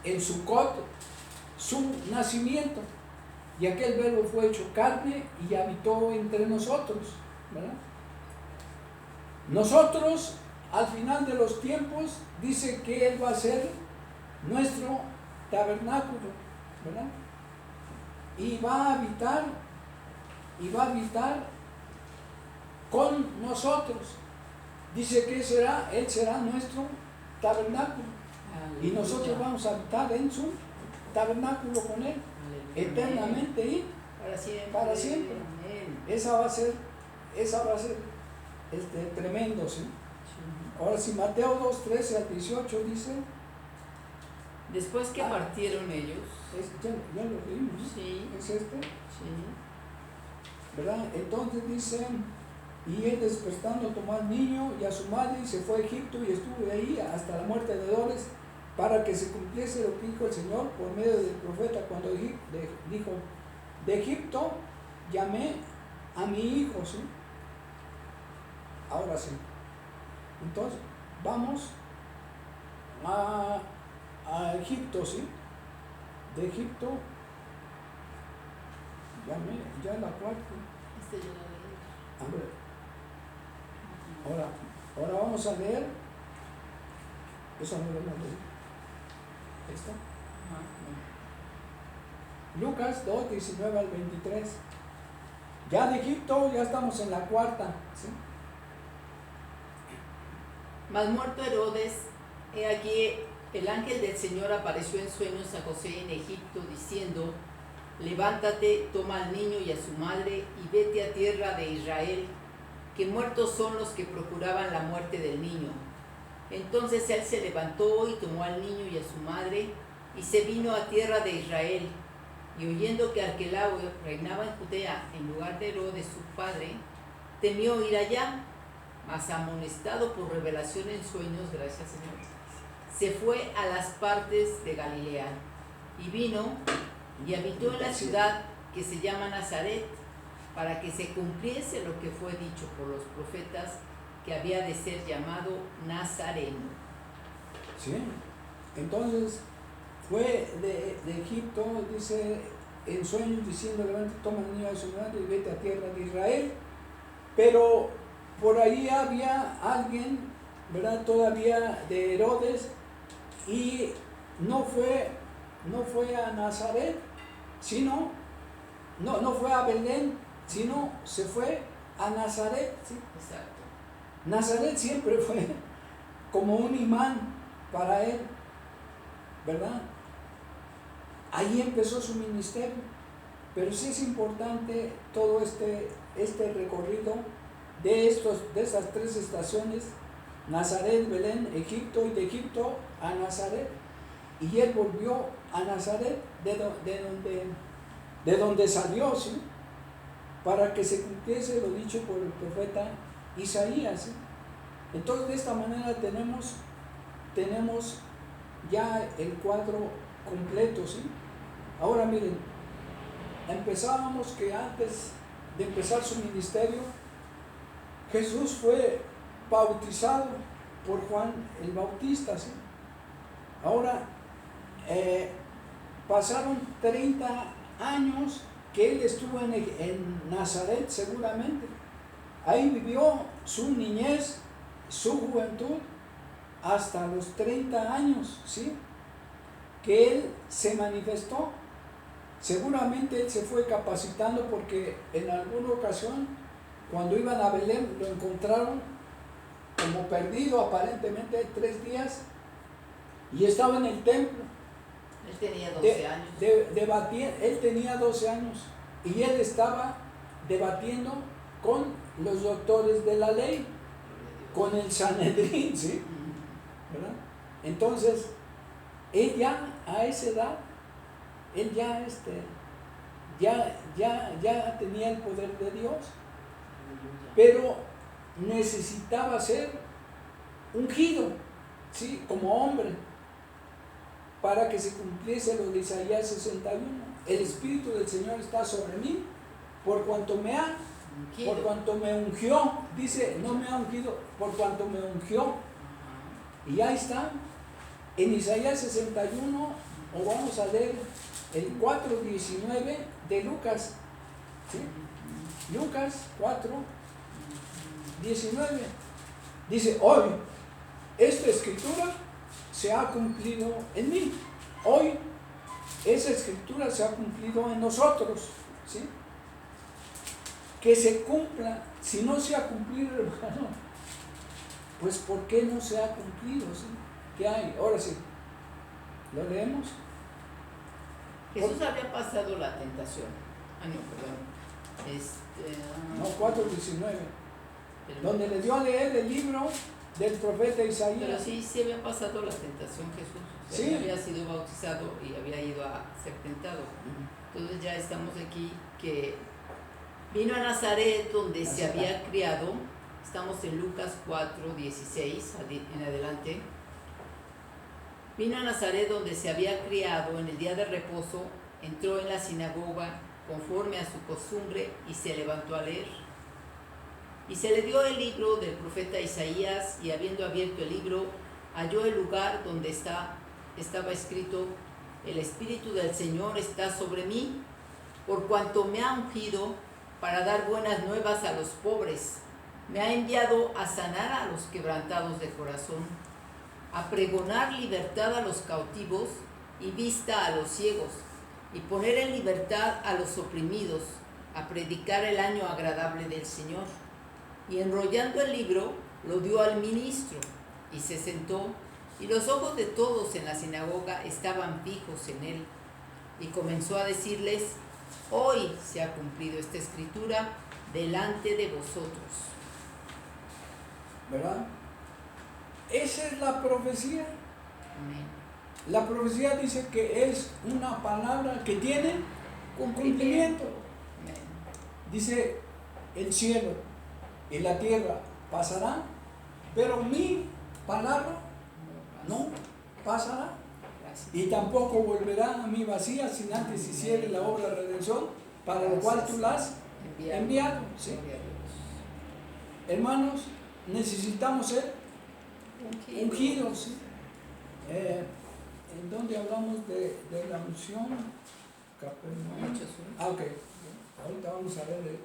en Sucot su nacimiento. Y aquel verbo fue hecho carne y habitó entre nosotros, ¿verdad? Nosotros, al final de los tiempos, dice que Él va a ser nuestro tabernáculo, ¿verdad? Y va a habitar con nosotros. Dice que Él será nuestro tabernáculo. Y nosotros Aleluya. vamos a habitar en su tabernáculo con Él, Aleluya. eternamente y Para siempre. para siempre. Amén. esa va a ser tremendo, ¿sí? Sí. Ahora si Mateo 2, 13 al 18 dice, Después que partieron ellos, ya lo leímos, sí, es este, sí, ¿verdad? Entonces dice, y él despertando tomó al niño y a su madre y se fue a Egipto y estuvo ahí hasta la muerte de Herodes, para que se cumpliese lo que dijo el Señor por medio del profeta cuando dijo, de Egipto llamé a mi hijo, ¿sí? Ahora sí. Entonces, vamos a Egipto, ¿sí? De Egipto, ya la cuarta. este yo lo leí. A ver, ahora vamos a leer, eso no lo hemos leído. ¿Esta? Ajá, Lucas 2, 19 al 23. Ya de Egipto, ya estamos en la cuarta, ¿sí? Mas muerto Herodes, he aquí el ángel del Señor apareció en sueños a José en Egipto, diciendo, levántate, toma al niño y a su madre, y vete a tierra de Israel, que muertos son los que procuraban la muerte del niño. Entonces él se levantó y tomó al niño y a su madre, y se vino a tierra de Israel. Y oyendo que Arquelao reinaba en Judea en lugar de Herodes su padre, temió ir allá, mas amonestado por revelación en sueños, gracias Señor, se fue a las partes de Galilea, y vino y habitó en la ciudad que se llama Nazaret, para que se cumpliese lo que fue dicho por los profetas, que había de ser llamado Nazareno. ¿Sí? Entonces, fue de Egipto, dice, en sueños diciendo, levántate, toma al niño de su madre y vete a tierra de Israel. Pero por ahí había alguien, ¿verdad? Todavía de Herodes, y no fue a Nazaret, sino, no fue a Belén, sino se fue a Nazaret, ¿sí? Exacto. Nazaret siempre fue como un imán para él, ¿verdad? Ahí empezó su ministerio, pero sí es importante todo este recorrido de esas tres estaciones: Nazaret, Belén, Egipto, y de Egipto a Nazaret. Y él volvió a Nazaret, de donde salió, ¿sí? Para que se cumpliese lo dicho por el profeta Isaías, ¿sí? Entonces, de esta manera tenemos ya el cuadro completo, ¿sí? Ahora miren, empezábamos que antes de empezar su ministerio, Jesús fue bautizado por Juan el Bautista, ¿sí? Ahora, pasaron 30 años que él estuvo en Nazaret, seguramente. Ahí vivió su niñez, su juventud, hasta los 30 años, ¿sí? Que él se manifestó. Seguramente él se fue capacitando, porque en alguna ocasión, cuando iban a Belén, lo encontraron como perdido aparentemente 3 días, y estaba en el templo. Él tenía 12 años. Él tenía 12 años y él estaba debatiendo con los doctores de la ley, con el Sanedrín, ¿sí? ¿Verdad? Entonces, él ya a esa edad, él ya tenía el poder de Dios, pero necesitaba ser ungido, ¿sí? Como hombre, para que se cumpliese lo de Isaías 61. El Espíritu del Señor está sobre mí, por cuanto me ungió, dice, no me ha ungido, por cuanto me ungió. Y ahí está, en Isaías 61, o vamos a leer el 4:19 de Lucas, ¿sí? Lucas 4:19, dice, hoy esta escritura se ha cumplido en mí. Hoy esa escritura se ha cumplido en nosotros, ¿sí? Que se cumpla. Si no se ha cumplido, hermano, pues ¿por qué no se ha cumplido? ¿Sí? ¿Qué hay? Ahora sí, ¿lo leemos? Jesús había pasado la tentación. No, 4:19, donde le dio a leer el libro del profeta Isaías. Pero sí había pasado la tentación Jesús. O sea, sí. Había sido bautizado y había ido a ser tentado. Entonces ya estamos aquí, que vino a Nazaret, donde se había criado. Estamos en Lucas 4:16 en adelante. Vino a Nazaret, donde se había criado. En el día de reposo entró en la sinagoga conforme a su costumbre y se levantó a leer. Y se le dio el libro del profeta Isaías, y habiendo abierto el libro, halló el lugar donde estaba escrito: el Espíritu del Señor está sobre mí, por cuanto me ha ungido para dar buenas nuevas a los pobres. Me ha enviado a sanar a los quebrantados de corazón, a pregonar libertad a los cautivos y vista a los ciegos, y poner en libertad a los oprimidos, a predicar el año agradable del Señor. Y enrollando el libro, lo dio al ministro, y se sentó, y los ojos de todos en la sinagoga estaban fijos en él. Y comenzó a decirles: hoy se ha cumplido esta escritura delante de vosotros. ¿Verdad? Esa es la profecía. Amén. La profecía dice que es una palabra que tiene un cumplimiento. Amén. Dice, el cielo y la tierra pasarán, pero mi palabra no pasará. Gracias. Y tampoco volverá a mí vacía, sin antes hiciere la obra de redención, para lo cual tú la has enviado. ¿Sí? Hermanos, necesitamos ser ungidos. ¿Sí? ¿En dónde hablamos de la unción? Ok. Ahorita vamos a ver.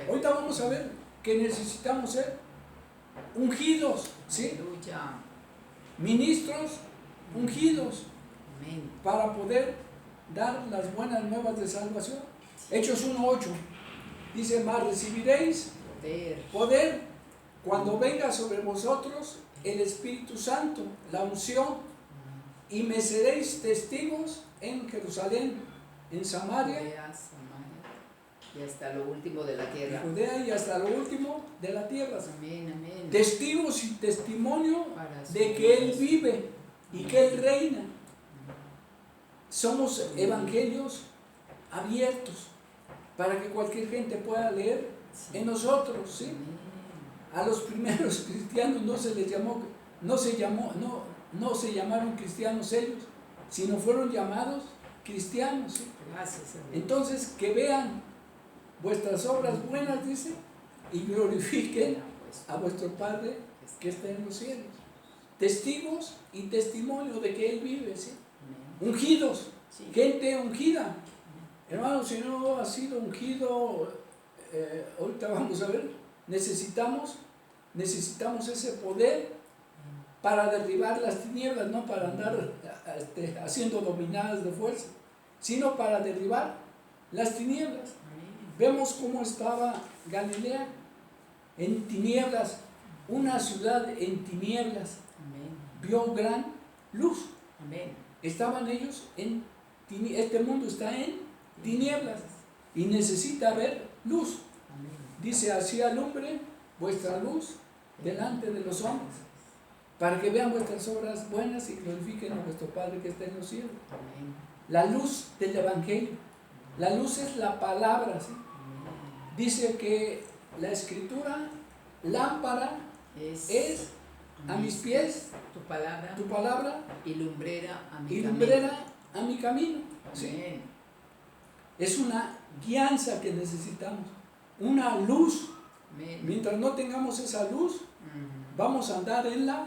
Ahorita vamos a ver que necesitamos ser ungidos. ¿Sí? Aleluya. Ministros ungidos. Amén. Para poder dar las buenas nuevas de salvación. Hechos 1:8 dice: mas recibiréis poder cuando venga sobre vosotros el Espíritu Santo, la unción, y me seréis testigos en Jerusalén, en Samaria, y hasta lo último de la tierra. Judea y hasta lo último de la tierra. Amén, amén. Testigos y testimonio de que Él vive y que Él reina. Somos evangelios abiertos para que cualquier gente pueda leer en nosotros, ¿sí? A los primeros cristianos no se llamaron cristianos ellos, sino fueron llamados cristianos, ¿sí? Gracias, amén. Entonces, que vean vuestras obras buenas, dice, y glorifiquen a vuestro Padre que está en los cielos. Testigos y testimonio de que Él vive, ¿sí? Ungidos, gente ungida. Hermano, si no ha sido ungido, ahorita vamos a ver, necesitamos ese poder para derribar las tinieblas, no para andar haciendo dominadas de fuerza, sino para derribar las tinieblas. Vemos cómo estaba Galilea en tinieblas, una ciudad en tinieblas. Vio gran luz. Amén. Estaban ellos este mundo está en tinieblas y necesita haber luz. Amén. Dice, así alumbre vuestra luz delante de los hombres, para que vean vuestras obras buenas y glorifiquen a vuestro Padre que está en los cielos. Amén. La luz del Evangelio. La luz es la palabra, ¿sí? Amén. Dice que la Escritura, lámpara es a mis pies, tu palabra tu palabra, y lumbrera a mi y camino. lumbrera a mi camino. ¿Sí? Amén. Es una guianza que necesitamos, una luz. Amén. Mientras no tengamos esa luz, vamos a andar en la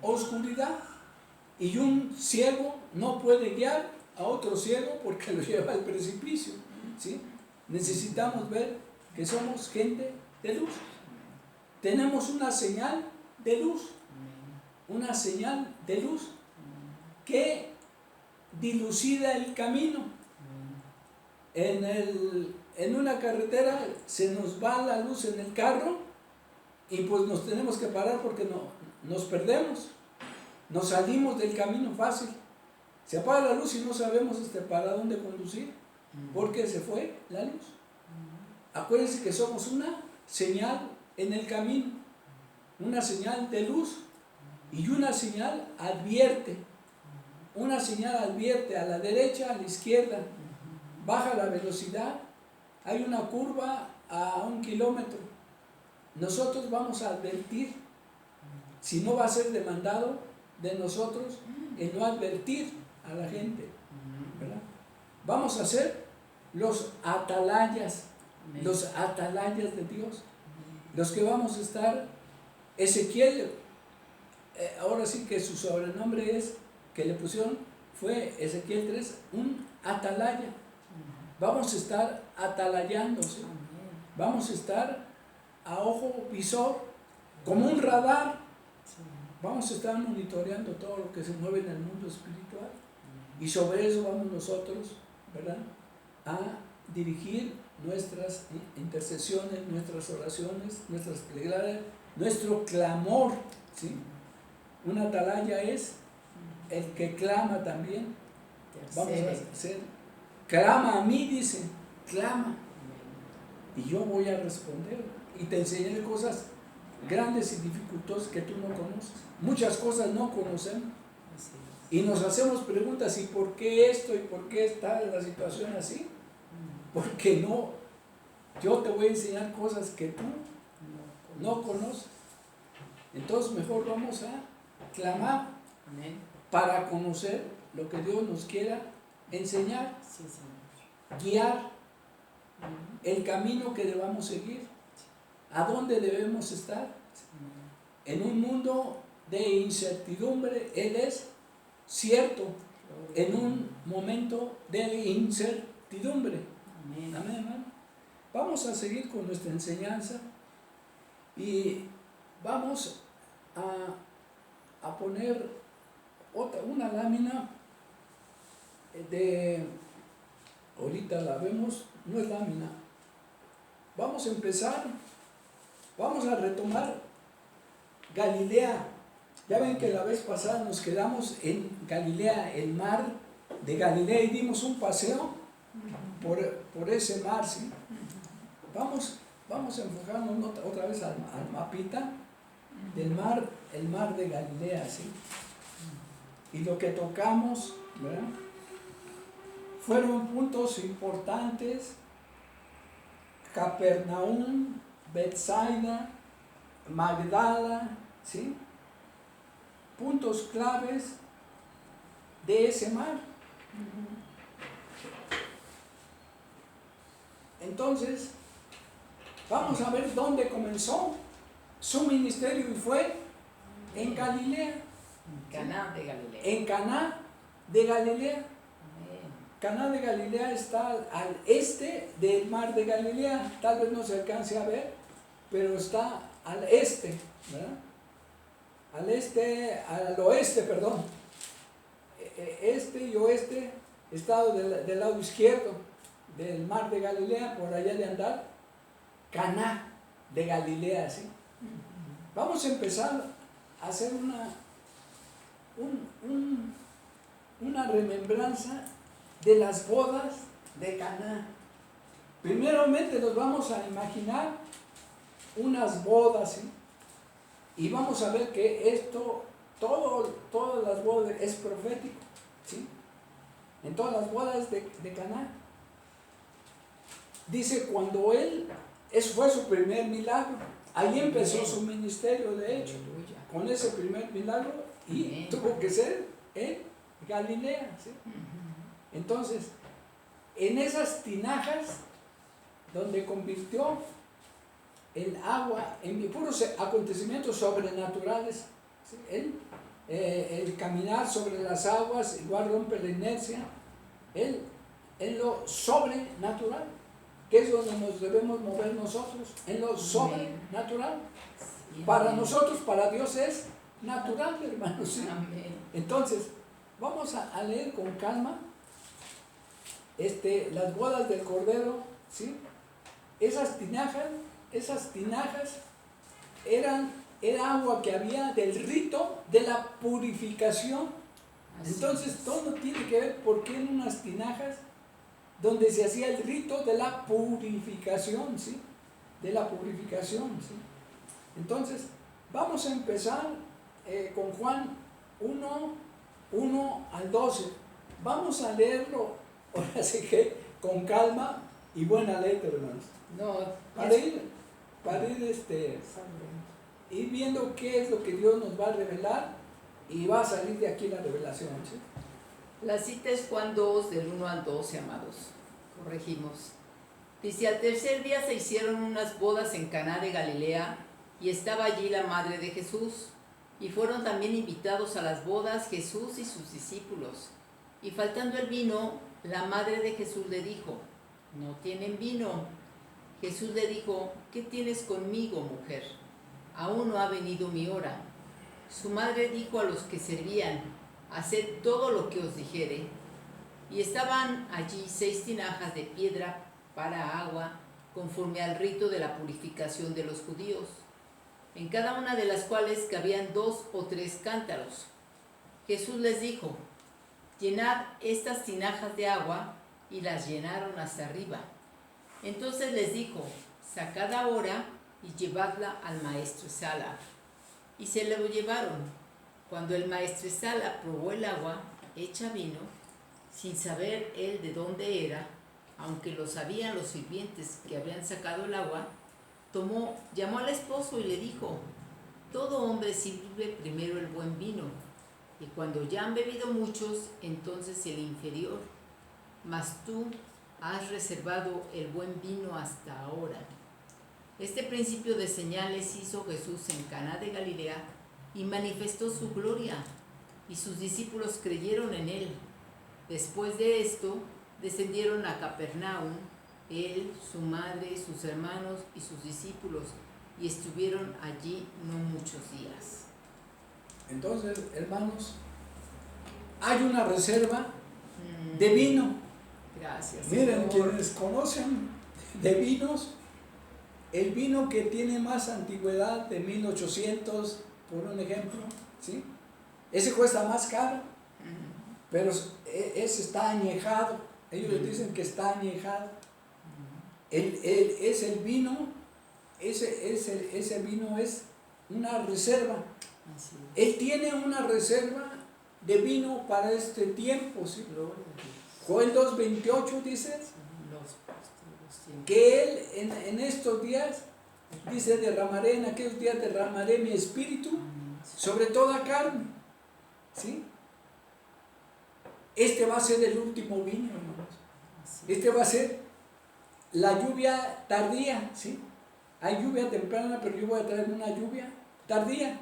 oscuridad. Y un ciego no puede guiar a otro ciego porque lo lleva al precipicio. ¿Sí? Necesitamos ver que somos gente de luz. Tenemos una señal de luz. Una señal de luz que dilucida el camino. En una carretera se nos va la luz en el carro y pues nos tenemos que parar porque nos perdemos, nos salimos del camino fácil. Se apaga la luz y no sabemos para dónde conducir porque se fue la luz. Acuérdense que somos una señal en el camino, una señal de luz, y una señal advierte. Una señal advierte a la derecha, a la izquierda. Baja la velocidad, hay una curva a 1 kilómetro. Nosotros vamos a advertir, si no va a ser demandado de nosotros el no advertir a la gente, ¿verdad? Vamos a ser los atalayas de Dios, los que vamos a estar. Ezequiel, ahora sí que su sobrenombre que le pusieron fue Ezequiel 3, un atalaya. Vamos a estar atalayándose, vamos a estar a ojo visor, como un radar. Vamos a estar monitoreando todo lo que se mueve en el mundo espiritual, y sobre eso vamos nosotros, ¿verdad?, a dirigir nuestras intercesiones, nuestras oraciones, nuestras plegarias, nuestro clamor, ¿sí? Una atalaya es el que clama también. Vamos a hacer, clama a mí, dice, clama, y yo voy a responder, y te enseñaré cosas grandes y dificultosas que tú no conoces. Muchas cosas no conocemos, y nos hacemos preguntas, ¿y por qué esto? ¿Y por qué está la situación así? Porque no, yo te voy a enseñar cosas que tú no conoces. Entonces mejor vamos a clamar para conocer lo que Dios nos quiera enseñar, guiar el camino que debamos seguir, a dónde debemos estar. En un mundo de incertidumbre, Él es cierto, en un momento de incertidumbre. Amén, hermano. Vamos a seguir con nuestra enseñanza y vamos a poner una lámina ahorita la vemos, no es lámina. Vamos a empezar, vamos a retomar Galilea. Ya ven que la vez pasada nos quedamos en Galilea, el mar de Galilea, y dimos un paseo por ese mar, ¿sí? Vamos a enfocarnos otra vez al mapita del mar, el mar de Galilea, ¿sí? Y lo que tocamos, ¿verdad?, fueron puntos importantes: Capernaum, Betsaida, Magdala, ¿sí? Puntos claves de ese mar. Entonces, vamos a ver dónde comenzó su ministerio, y fue en Galilea. Caná de Galilea. En Caná de Galilea. Caná de Galilea está al este del mar de Galilea. Tal vez no se alcance a ver, pero está al este, ¿verdad? Al oeste, perdón. Este y oeste, estado del lado izquierdo del mar de Galilea, por allá de andar, Caná de Galilea, ¿sí? Vamos a empezar a hacer una remembranza de las bodas de Caná. Primeramente nos vamos a imaginar unas bodas, ¿sí? Y vamos a ver que esto, todas las bodas es profético, ¿sí? En todas las bodas de Caná. Dice cuando eso fue su primer milagro. Ahí empezó su ministerio, de hecho, con ese primer milagro, y tuvo que ser en Galilea, ¿sí? Entonces, en esas tinajas donde convirtió el agua en puros acontecimientos sobrenaturales, ¿sí? El caminar sobre las aguas igual rompe la inercia, en lo sobrenatural, que es donde nos debemos mover nosotros, en lo sobrenatural. Para nosotros, para Dios es natural, hermanos, ¿sí? Entonces, vamos a leer con calma las bodas del Cordero, ¿sí? Esas tinajas era agua que había del rito de la purificación. Entonces todo tiene que ver porque en unas tinajas donde se hacía el rito de la purificación, ¿sí? De la purificación, ¿sí? Entonces vamos a empezar con Juan 1 al 12. Vamos a leerlo, ahora sí que con calma y buena letra, hermanos. Para ir viendo qué es lo que Dios nos va a revelar, y va a salir de aquí la revelación, ¿sí? La cita es Juan 2, del 1 al 12, amados. Corregimos. Dice, al tercer día se hicieron unas bodas en Caná de Galilea, y estaba allí la madre de Jesús. Y fueron también invitados a las bodas Jesús y sus discípulos. Y faltando el vino, la madre de Jesús le dijo, no tienen vino. Jesús le dijo, ¿qué tienes conmigo, mujer? Aún no ha venido mi hora. Su madre dijo a los que servían, haced todo lo que os dijere. Y estaban allí 6 tinajas de piedra para agua, conforme al rito de la purificación de los judíos, en cada una de las cuales cabían 2 o 3 cántaros. Jesús les dijo, llenad estas tinajas de agua, y las llenaron hasta arriba. Entonces les dijo, sacad ahora y llevadla al maestresala. Y se lo llevaron. Cuando el maestresala probó el agua hecha vino, sin saber él de dónde era, aunque lo sabían los sirvientes que habían sacado el agua, llamó al esposo y le dijo, todo hombre sirve primero el buen vino, y cuando ya han bebido muchos, entonces el inferior, mas tú has reservado el buen vino hasta ahora. Este principio de señales hizo Jesús en Caná de Galilea y manifestó su gloria, y sus discípulos creyeron en él. Después de esto, descendieron a Capernaum, él, su madre, sus hermanos y sus discípulos, y estuvieron allí no muchos días. Entonces, hermanos, hay una reserva de vino. Gracias. Miren, Señor. quienes conocen de vinos, el vino que tiene más antigüedad, de 1800, por un ejemplo, ¿sí? Ese cuesta más caro, pero ese está añejado. Ellos dicen que está añejado. Ese vino es una reserva. Él tiene una reserva de vino para este tiempo, ¿sí? Joel 2:28 dice que Él en estos días, dice, en aquellos días derramaré mi espíritu sobre toda carne, ¿sí? Este va a ser el último vino, hermanos. Este va a ser la lluvia tardía, ¿sí? Hay lluvia temprana, pero yo voy a traer una lluvia tardía.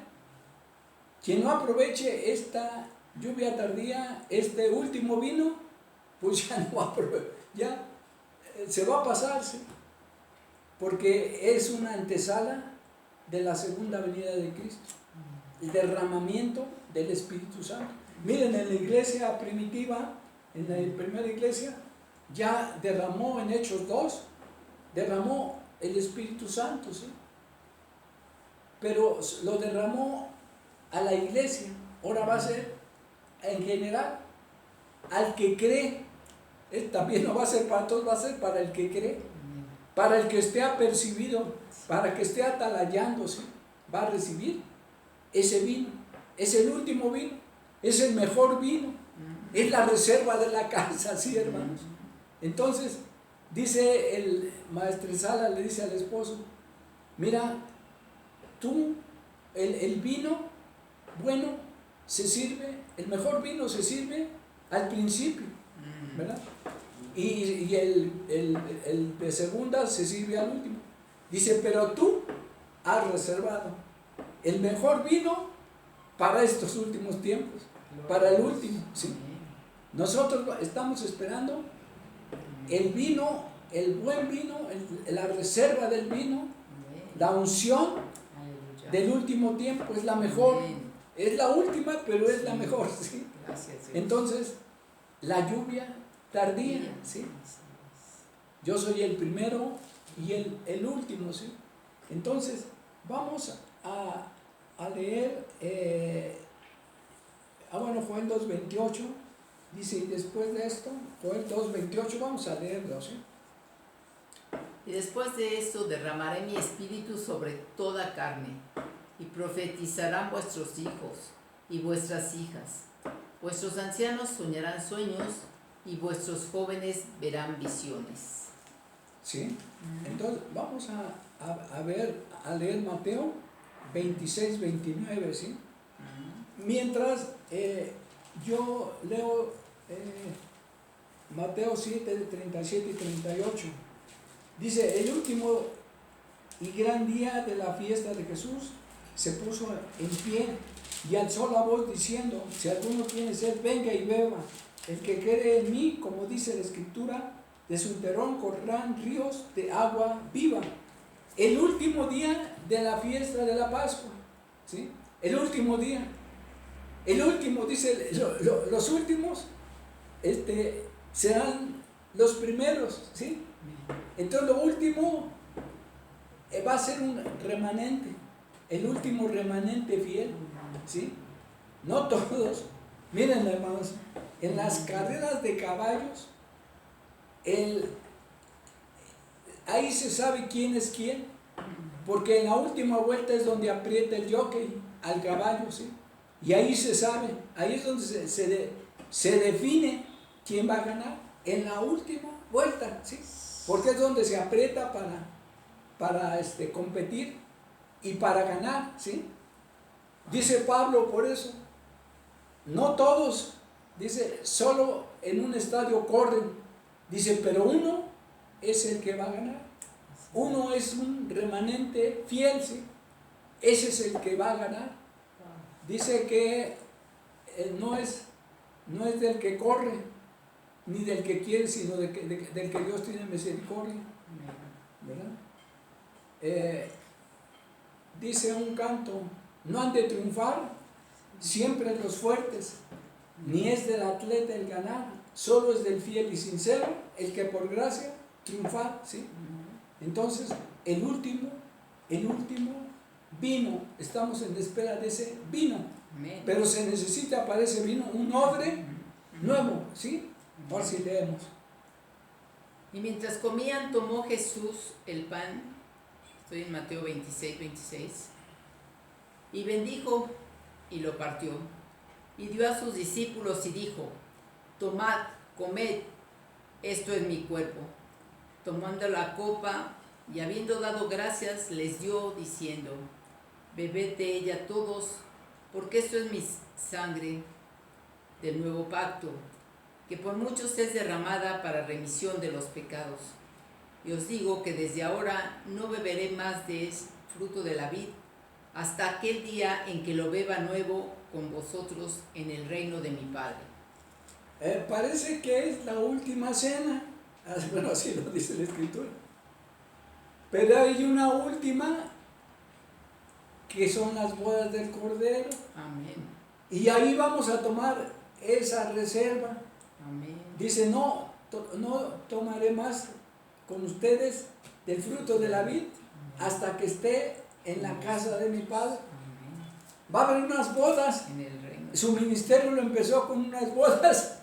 Quien no aproveche esta lluvia tardía, este último vino, pues ya no va a aprovechar, ya se va a pasar, ¿sí? Porque es una antesala de la segunda venida de Cristo, el derramamiento del Espíritu Santo. Miren, en la iglesia primitiva, en la primera iglesia, ya derramó en Hechos 2, derramó el Espíritu Santo, ¿sí? Pero lo derramó a la iglesia. Ahora va a ser en general, al que cree. También no va a ser para todos, va a ser para el que cree, para el que esté apercibido, para que esté atalayándose, va a recibir ese vino. Es el último vino, es el mejor vino, es la reserva de la casa, ¿sí, hermanos? Entonces, dice el maestresala, le dice al esposo, mira, tú, el vino bueno se sirve, el mejor vino se sirve al principio, ¿verdad? Y el de segunda se sirve al último. Dice, pero tú has reservado el mejor vino para estos últimos tiempos, para el último, ¿sí? Nosotros estamos esperando el vino, el buen vino, la reserva del vino, la unción del último tiempo, es la mejor, es la última, pero es la mejor, ¿sí? Entonces, la lluvia tardía, ¿sí? Yo soy el primero y el último, ¿sí? Entonces, vamos a leer, bueno, Joel 2:28, dice, y después de esto, Joel 2:28, vamos a leerlo, ¿sí? Y después de esto derramaré mi espíritu sobre toda carne, y profetizarán vuestros hijos y vuestras hijas. Vuestros ancianos soñarán sueños, y vuestros jóvenes verán visiones. ¿Sí? Entonces, vamos a leer Mateo 26-29, ¿sí? Mientras yo leo Mateo 7, 37 y 38. Dice, el último y gran día de la fiesta de Jesús se puso en pie y alzó la voz diciendo, si alguno tiene sed, venga y beba. El que cree en mí, como dice la Escritura, de su interior correrán ríos de agua viva. El último día de la fiesta de la Pascua, ¿sí? El último día. El último, dice, los últimos serán los primeros, ¿sí? Entonces lo último va a ser un remanente, el último remanente fiel, ¿sí? No todos. Miren, hermanos, en las carreras de caballos, ahí se sabe quién es quién, porque en la última vuelta es donde aprieta el jockey al caballo, ¿sí? Y ahí se sabe, ahí es donde se define quién va a ganar, en la última vuelta, ¿sí? Porque es donde se aprieta para competir y para ganar, ¿sí? Dice Pablo por eso, no todos, dice, solo en un estadio corren, dice, pero uno es el que va a ganar, uno es un remanente fiel, ¿sí? Ese es el que va a ganar. Dice que no es del que corre, ni del que quiere, sino del que Dios tiene misericordia, ¿verdad? Dice un canto, no han de triunfar siempre los fuertes, ni es del atleta el ganar, solo es del fiel y sincero el que por gracia triunfar, ¿sí? Entonces, el último vino, estamos en espera de ese vino, pero se necesita para ese vino un odre nuevo, ¿sí? Por si leemos. Y mientras comían, tomó Jesús el pan, estoy en Mateo 26, y bendijo y lo partió, y dio a sus discípulos y dijo, tomad, comed, esto es mi cuerpo. Tomando la copa y habiendo dado gracias, les dio diciendo, bebed de ella todos, porque esto es mi sangre del nuevo pacto, que por muchos es derramada para remisión de los pecados. Y os digo que desde ahora no beberé más de fruto de la vid, hasta aquel día en que lo beba nuevo con vosotros en el reino de mi Padre. Parece que es la última cena, bueno, así lo dice la Escritura, pero hay una última que son las bodas del Cordero. Amén. Y ahí vamos a tomar esa reserva. Amén. Dice, no tomaré más con ustedes del fruto de la vid hasta que esté en la casa de mi Padre. Va a haber unas bodas. En el reino. Su ministerio lo empezó con unas bodas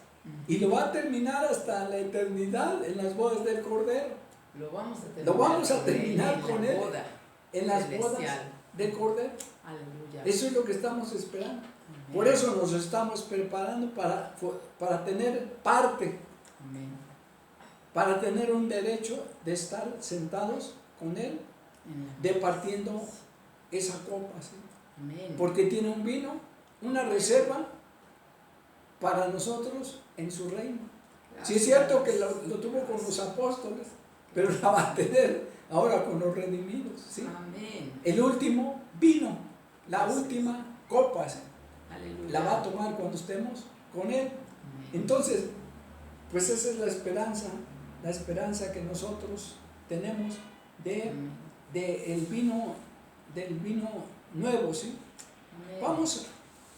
Y lo va a terminar hasta la eternidad en las bodas del Cordero. Lo vamos a terminar, Lo vamos a terminar con él boda en las celestial. bodas del Cordero. Aleluya. Eso es lo que estamos esperando. Amén. Por eso nos estamos preparando para tener parte, Amén. para tener un derecho de estar sentados con Él, Amén. departiendo esa copa, ¿sí? Amén. Porque tiene un vino, una reserva para nosotros en su reino. Sí es cierto que lo tuvo con los apóstoles, pero la va a tener ahora con los redimidos, ¿sí? Amén. El último vino, la última copa, ¿sí? Aleluya. La va a tomar cuando estemos con Él. Amén. Entonces, pues esa es la esperanza que nosotros tenemos Amén. del vino nuevo, ¿sí? Amén.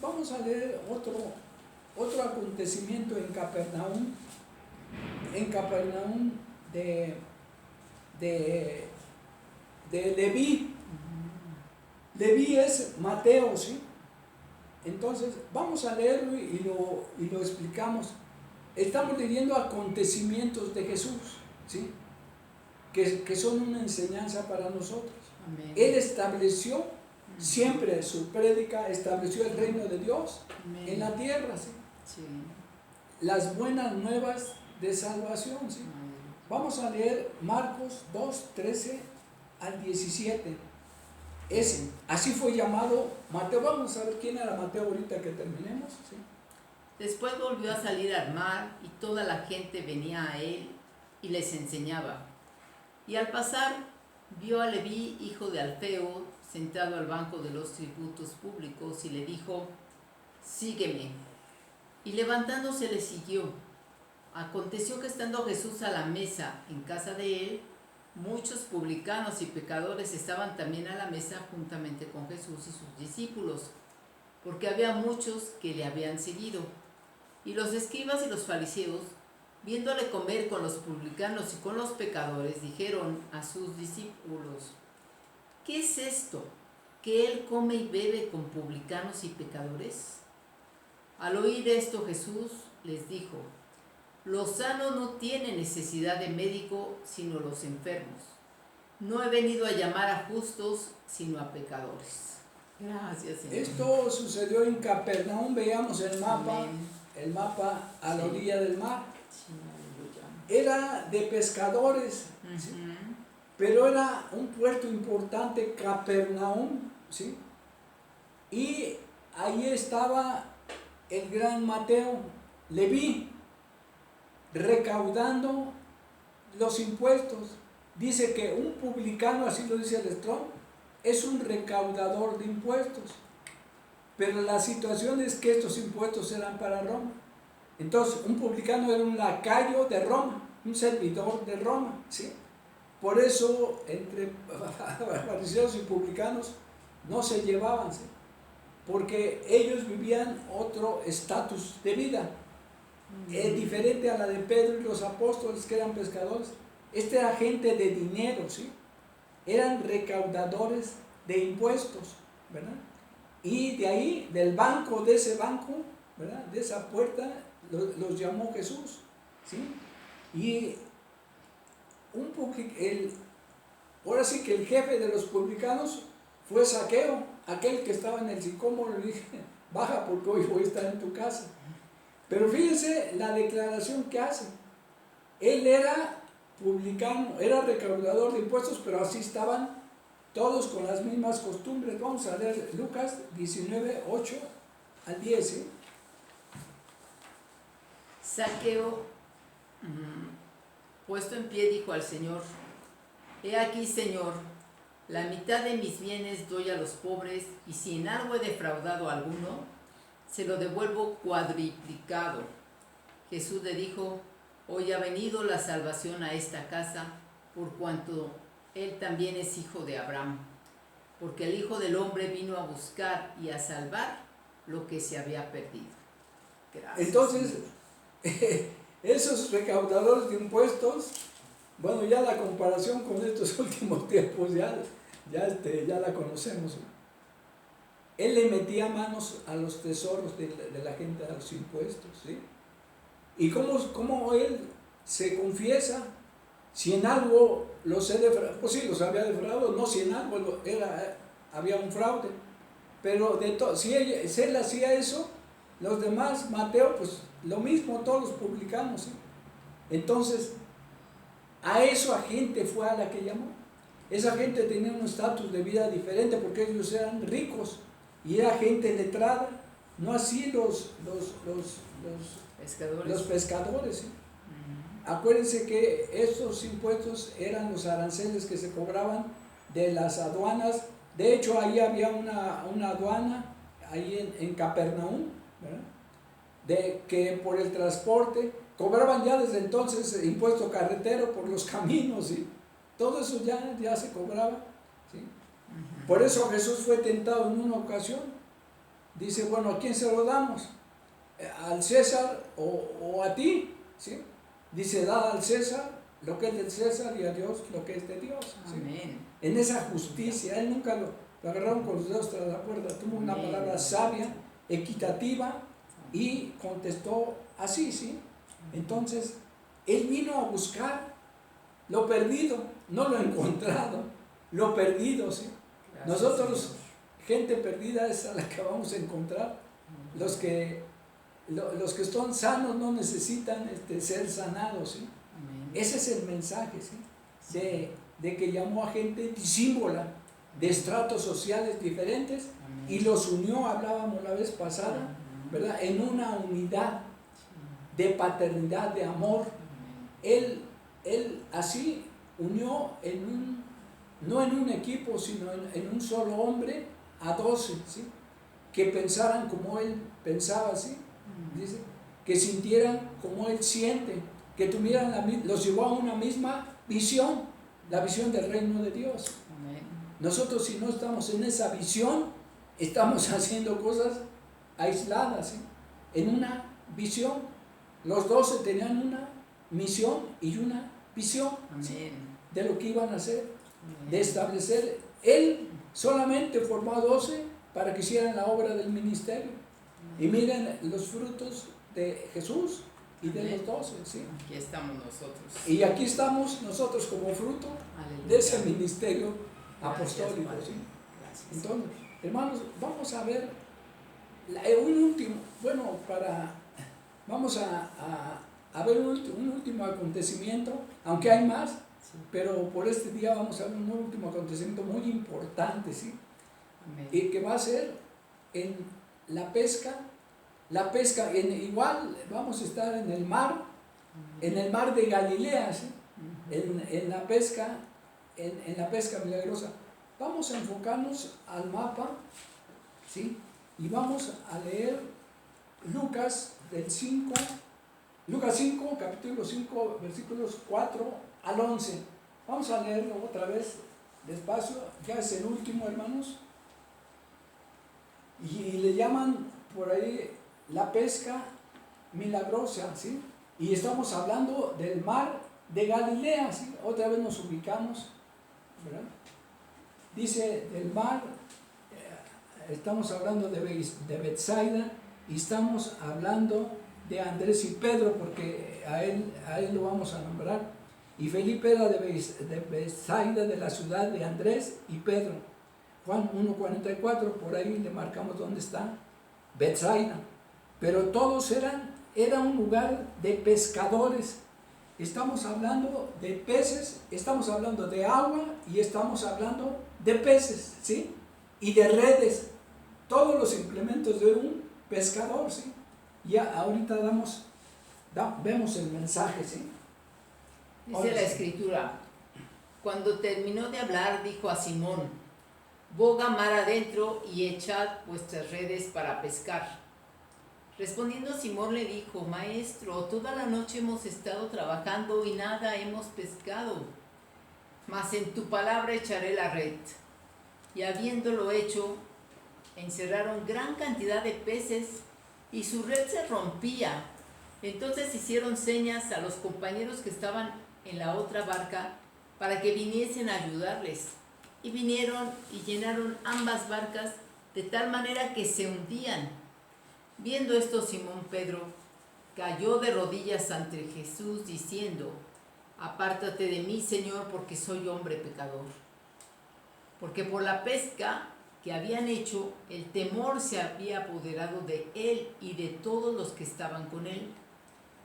Vamos a leer otro acontecimiento en Capernaum de Leví. Leví es Mateo, ¿sí? Entonces, vamos a leerlo y lo explicamos. Estamos leyendo acontecimientos de Jesús, ¿sí? Que son una enseñanza para nosotros. Amén. Él estableció siempre su prédica, estableció el reino de Dios Amén. en la tierra, ¿sí? Sí. Las buenas nuevas de salvación, ¿sí? Amén. Vamos a leer Marcos 2, 13 al 17. Así fue llamado Mateo. Vamos a ver quién era Mateo ahorita que terminemos, ¿sí? Después volvió a salir al mar y toda la gente venía a él y les enseñaba. Y al pasar vio a Leví, hijo de Alfeo, sentado al banco de los tributos públicos y le dijo: sígueme. Y levantándose le siguió. Aconteció que estando Jesús a la mesa en casa de él, muchos publicanos y pecadores estaban también a la mesa juntamente con Jesús y sus discípulos, porque había muchos que le habían seguido. Y los escribas y los fariseos, viéndole comer con los publicanos y con los pecadores, dijeron a sus discípulos: ¿qué es esto, que él come y bebe con publicanos y pecadores? Al oír esto Jesús les dijo: los sanos no tienen necesidad de médico, sino los enfermos. No he venido a llamar a justos, sino a pecadores. Gracias, Señor. Esto sucedió en Capernaum. Veíamos el mapa. Amén. El mapa a la Sí. orilla del mar. Sí, aleluya. Era de pescadores, ¿sí? Ujú. Pero era un puerto importante, Capernaum, ¿sí? Y ahí estaba el gran Mateo, Leví, recaudando los impuestos. Dice que un publicano, así lo dice el Strong, es un recaudador de impuestos. Pero la situación es que estos impuestos eran para Roma. Entonces, un publicano era un lacayo de Roma, un servidor de Roma, ¿sí? Por eso, entre fariseos y publicanos no se llevaban, ¿sí? Porque ellos vivían otro estatus de vida. Es diferente a la de Pedro y los apóstoles, que eran pescadores. Este era gente de dinero, ¿sí? Eran recaudadores de impuestos, ¿verdad? Y de ahí, del banco, de ese banco, ¿verdad? De esa puerta, los llamó Jesús, ¿sí? Y ahora sí que el jefe de los publicanos fue Zaqueo, aquel que estaba en el sicómoro. Le dije: baja, porque hoy voy a estar en tu casa. Pero fíjense la declaración que hace. Él era publicano, era recaudador de impuestos, pero así estaban todos con las mismas costumbres. Vamos a leer Lucas 19, 8 al 10, ¿sí? Zaqueo, puesto en pie, dijo al Señor: he aquí, Señor, la mitad de mis bienes doy a los pobres, y si en algo he defraudado a alguno, se lo devuelvo cuadriplicado. Jesús le dijo: hoy ha venido la salvación a esta casa, por cuanto él también es hijo de Abraham, porque el Hijo del Hombre vino a buscar y a salvar lo que se había perdido. Gracias. Entonces, esos recaudadores de impuestos, bueno, ya la comparación con estos últimos tiempos ya la conocemos. Él le metía manos a los tesoros de la gente, a los impuestos, ¿sí? y cómo él se confiesa, si en algo los he defraudado, pues sí, los había defraudado, no, si en algo había un fraude, pero si él hacía eso, los demás, Mateo, pues lo mismo, todos los publicanos, ¿sí? Entonces, a eso a gente fue a la que llamó. Esa gente tenía un estatus de vida diferente porque ellos eran ricos y era gente letrada, no así los pescadores, ¿sí? Acuérdense que estos impuestos eran los aranceles que se cobraban de las aduanas. De hecho, ahí había una aduana, ahí en Capernaum, ¿verdad? De que por el transporte cobraban ya desde entonces impuesto carretero por los caminos, ¿sí? Todo eso ya se cobraba, ¿sí? Por eso Jesús fue tentado en una ocasión. Dice, bueno, ¿a quién se lo damos? ¿Al César o a ti? ¿Sí? Dice, dad al César lo que es del César y a Dios lo que es de Dios, ¿sí? Amén. En esa justicia, él nunca lo agarraron con los dedos tras la cuerda, tuvo una palabra sabia, equitativa, y contestó así, ¿sí? Entonces, él vino a buscar lo perdido, no lo encontrado, lo perdido, ¿sí? Gracias, Nosotros, Señor. gente perdida es a la que vamos a encontrar. Los que están sanos no necesitan ser sanados, ¿sí? Amén. Ese es el mensaje, ¿sí? De que llamó a gente disímbola, de estratos sociales diferentes, Amén. y los unió, hablábamos la vez pasada, ¿verdad? En una unidad de paternidad, de amor. Él así unió no en un equipo, sino en un solo hombre a 12, ¿sí? Que pensaran como él pensaba, ¿sí? Dice, que sintieran como él siente, que tuvieran los llevó a una misma visión, la visión del reino de Dios. Amén. Nosotros, si no estamos en esa visión, estamos haciendo cosas aisladas, ¿sí? En una visión. Los 12 tenían una misión y una visión, ¿sí? De lo que iban a hacer, de establecer. Él solamente formó a 12 para que hicieran la obra del ministerio. Y miren los frutos de Jesús y de los 12, ¿sí? Aquí estamos nosotros. Y aquí estamos nosotros como fruto de ese ministerio apostólico, ¿sí? Gracias. Entonces, hermanos, vamos a ver un último, vamos a ver un último acontecimiento, aunque hay más, Sí. pero por este día vamos a ver un último acontecimiento muy importante, ¿sí? Amén. Y que va a ser en la pesca, igual vamos a estar en el mar de Galilea, ¿sí? En la pesca milagrosa. Vamos a enfocarnos al mapa, ¿sí? Y vamos a leer Lucas 5, capítulo 5, versículos 4 al 11. Vamos a leerlo otra vez despacio, ya es el último, hermanos. Y le llaman por ahí la pesca milagrosa, ¿sí? Y estamos hablando del mar de Galilea, ¿sí? Otra vez nos ubicamos, ¿verdad? Dice del mar, estamos hablando de Betsaida, y estamos hablando de Andrés y Pedro, porque a él lo vamos a nombrar. Y Felipe era de Betsaida, de la ciudad de Andrés y Pedro. Juan 1:44, por ahí le marcamos dónde está Betsaida. Pero todos era un lugar de pescadores. Estamos hablando de peces, estamos hablando de agua y estamos hablando de peces, ¿sí? Y de redes, todos los implementos de un pescador, ¿sí? Ya ahorita vemos el mensaje, ¿sí? Dice la escritura, cuando terminó de hablar, dijo a Simón, boga mar adentro y echad vuestras redes para pescar. Respondiendo Simón le dijo, Maestro, toda la noche hemos estado trabajando y nada hemos pescado, mas en tu palabra echaré la red. Y habiéndolo hecho, encerraron gran cantidad de peces y su red se rompía. Entonces hicieron señas a los compañeros que estaban en la otra barca para que viniesen a ayudarles. Y vinieron y llenaron ambas barcas de tal manera que se hundían. Viendo esto, Simón Pedro cayó de rodillas ante Jesús diciendo: apártate de mí, Señor, porque soy hombre pecador. Porque por la pesca que habían hecho, el temor se había apoderado de él y de todos los que estaban con él,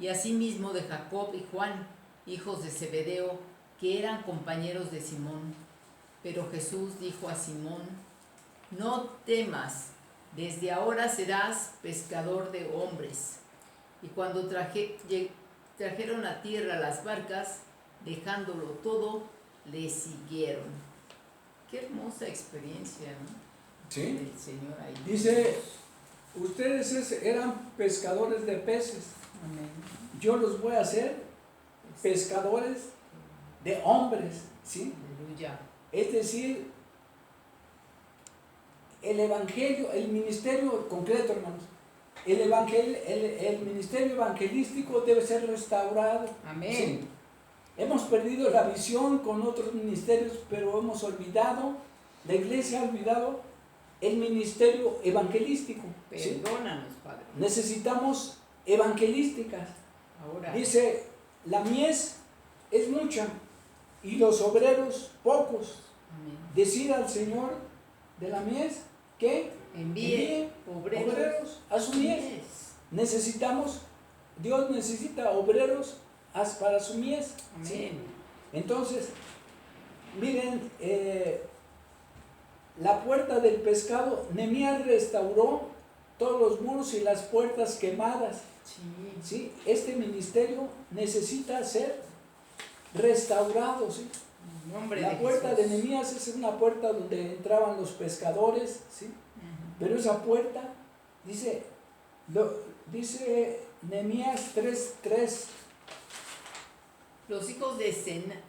y asimismo de Jacob y Juan, hijos de Zebedeo, que eran compañeros de Simón. Pero Jesús dijo a Simón: no temas, desde ahora serás pescador de hombres. Y cuando trajeron a tierra las barcas, dejándolo todo, le siguieron. Qué hermosa experiencia, ¿no? ¿Sí? El Señor ahí. Dice, ustedes eran pescadores de peces. Amén. Yo los voy a hacer pescadores de hombres, ¿sí? Aleluya. Es decir, el evangelio, el ministerio concreto, hermanos, el ministerio evangelístico debe ser restaurado. Amén. ¿Sí? Hemos perdido la visión con otros ministerios, pero hemos olvidado, la iglesia ha olvidado el ministerio evangelístico. ¿Sí? Perdónanos, Padre. Necesitamos evangelísticas. Ahora. Dice, la mies es mucha y los obreros pocos. Amén. Decir al Señor de la mies que Envíe obreros a su mies. Necesitamos, Dios necesita obreros para su mies. Amén. ¿Sí? Entonces, miren, la puerta del pescado, Nehemías restauró todos los muros y las puertas quemadas. Sí. ¿Sí? Este ministerio necesita ser restaurado. ¿Sí? En nombre La de puerta Jesús. de Nehemías es una puerta donde entraban los pescadores, ¿sí? Pero esa puerta, dice Nehemías 3:3. Los hijos de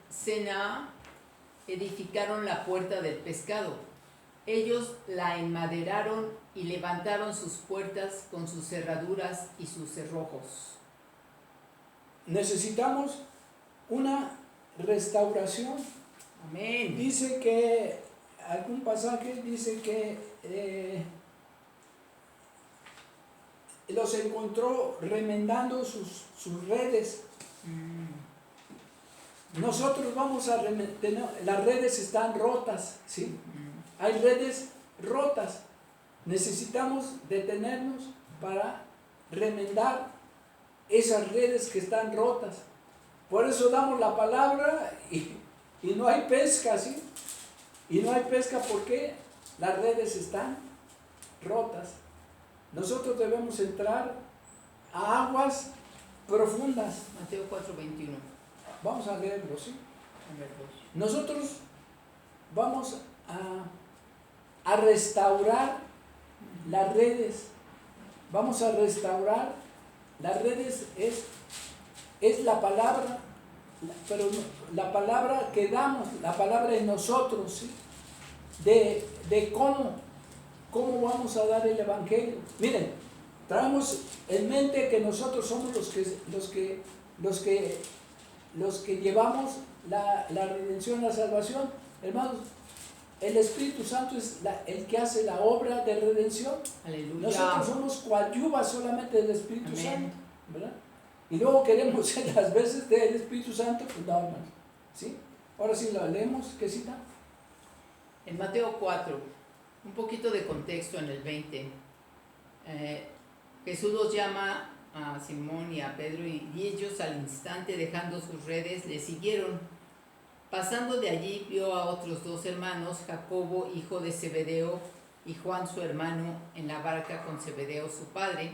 Sena edificaron la puerta del pescado. Ellos la enmaderaron y levantaron sus puertas con sus cerraduras y sus cerrojos. Necesitamos una restauración. Amén. Dice que, algún pasaje dice que los encontró remendando sus redes. Nosotros vamos a remendar, las redes están rotas, ¿sí? Hay redes rotas. Necesitamos detenernos para remendar esas redes que están rotas. Por eso damos la palabra y no hay pesca, ¿sí? Y no hay pesca porque las redes están rotas. Nosotros debemos entrar a aguas profundas. Mateo 4:21. Vamos a leerlo, ¿sí? A ver, dos. Nosotros vamos a restaurar las redes. Vamos a restaurar las redes, es la palabra, pero la palabra que damos, la palabra en nosotros, ¿sí? De cómo vamos a dar el evangelio. Miren, traemos en mente que nosotros somos los que llevamos la redención, la salvación. Hermanos, el Espíritu Santo es el que hace la obra de redención. Aleluya. Nosotros somos coadyuvas solamente del Espíritu Amén. Santo, ¿verdad? Y luego queremos ser las veces del Espíritu Santo, pues no, hermanos. ¿Sí? Ahora sí lo leemos, ¿qué cita? En Mateo 4, un poquito de contexto en el 20. Jesús los llama a Simón y a Pedro y ellos al instante, dejando sus redes, le siguieron. Pasando de allí vio a otros dos hermanos, Jacobo, hijo de Zebedeo, y Juan su hermano, en la barca con Zebedeo su padre,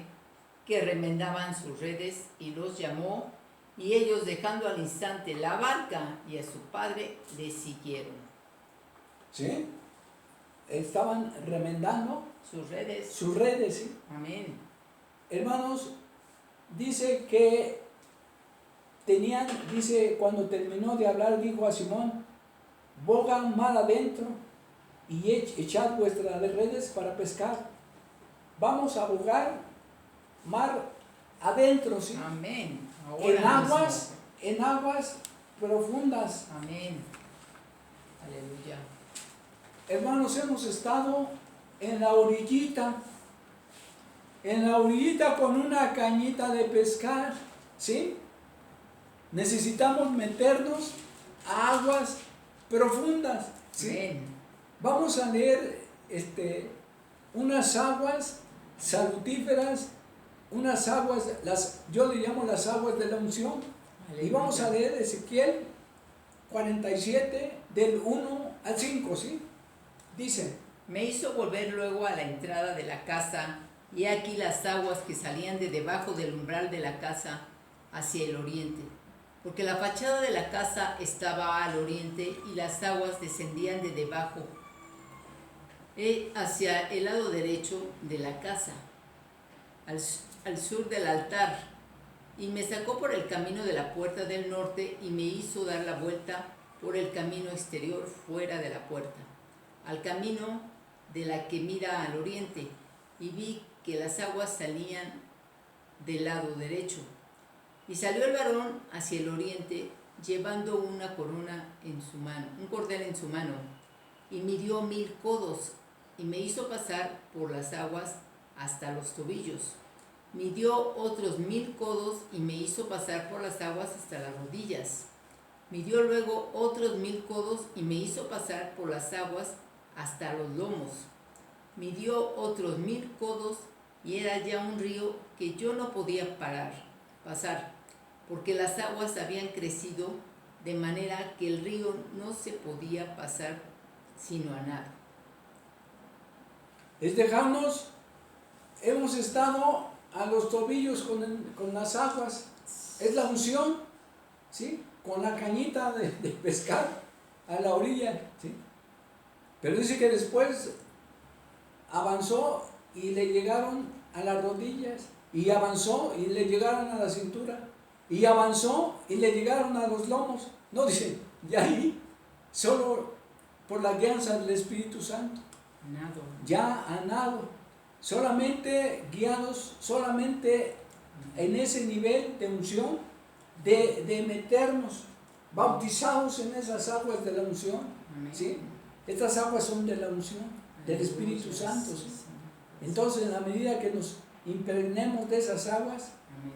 que remendaban sus redes, y los llamó, y ellos, dejando al instante la barca y a su padre, le siguieron. ¿Sí? Estaban remendando Sus redes. sus redes, ¿sí? Amén. Hermanos, dice que cuando terminó de hablar, dijo a Simón: bogan mar adentro y echad vuestras redes para pescar. Vamos a bogar mar adentro, ¿sí? Amén. En aguas profundas. Amén. Aleluya. Hermanos, hemos estado en la orillita, en la orillita con una cañita de pescar, ¿sí? Necesitamos meternos a aguas profundas, ¿sí? Amén. Vamos a leer unas aguas salutíferas, unas aguas, yo le llamo las aguas de la unción. Aleluya. Y vamos a leer Ezequiel 47 del 1 al 5, ¿sí? Dice: Me hizo volver luego a la entrada de la casa, y aquí las aguas que salían de debajo del umbral de la casa hacia el oriente, porque la fachada de la casa estaba al oriente y las aguas descendían de debajo hacia el lado derecho de la casa, al sur del altar, y me sacó por el camino de la puerta del norte y me hizo dar la vuelta por el camino exterior fuera de la puerta, al camino de la que mira al oriente, y vi que las aguas salían del lado derecho. Y salió el varón hacia el oriente, llevando una corona en su mano, un cordel en su mano, y midió 1000 codos, y me hizo pasar por las aguas hasta los tobillos. Midió otros 1000 codos, y me hizo pasar por las aguas hasta las rodillas. Midió luego otros 1000 codos, y me hizo pasar por las aguas hasta los lomos. Midió otros 1000 codos, y era ya un río que yo no podía pasar, porque las aguas habían crecido de manera que el río no se podía pasar sino a nado. es dejarnos, hemos estado a los tobillos con las aguas, es la unción, ¿sí? Con la cañita de pescar a la orilla, ¿sí? Pero dice que después avanzó y le llegaron a las rodillas, y avanzó y le llegaron a la cintura, y avanzó y le llegaron a los lomos. No, dice, y ahí, solo por la guianza del Espíritu Santo, Nado. ya a nado, solamente guiados, solamente en ese nivel de unción, de meternos, bautizados en esas aguas de la unción, ¿sí? Estas aguas son de la unción, del Espíritu Santo, ¿sí? Entonces, en la medida que nos impregnemos de esas aguas,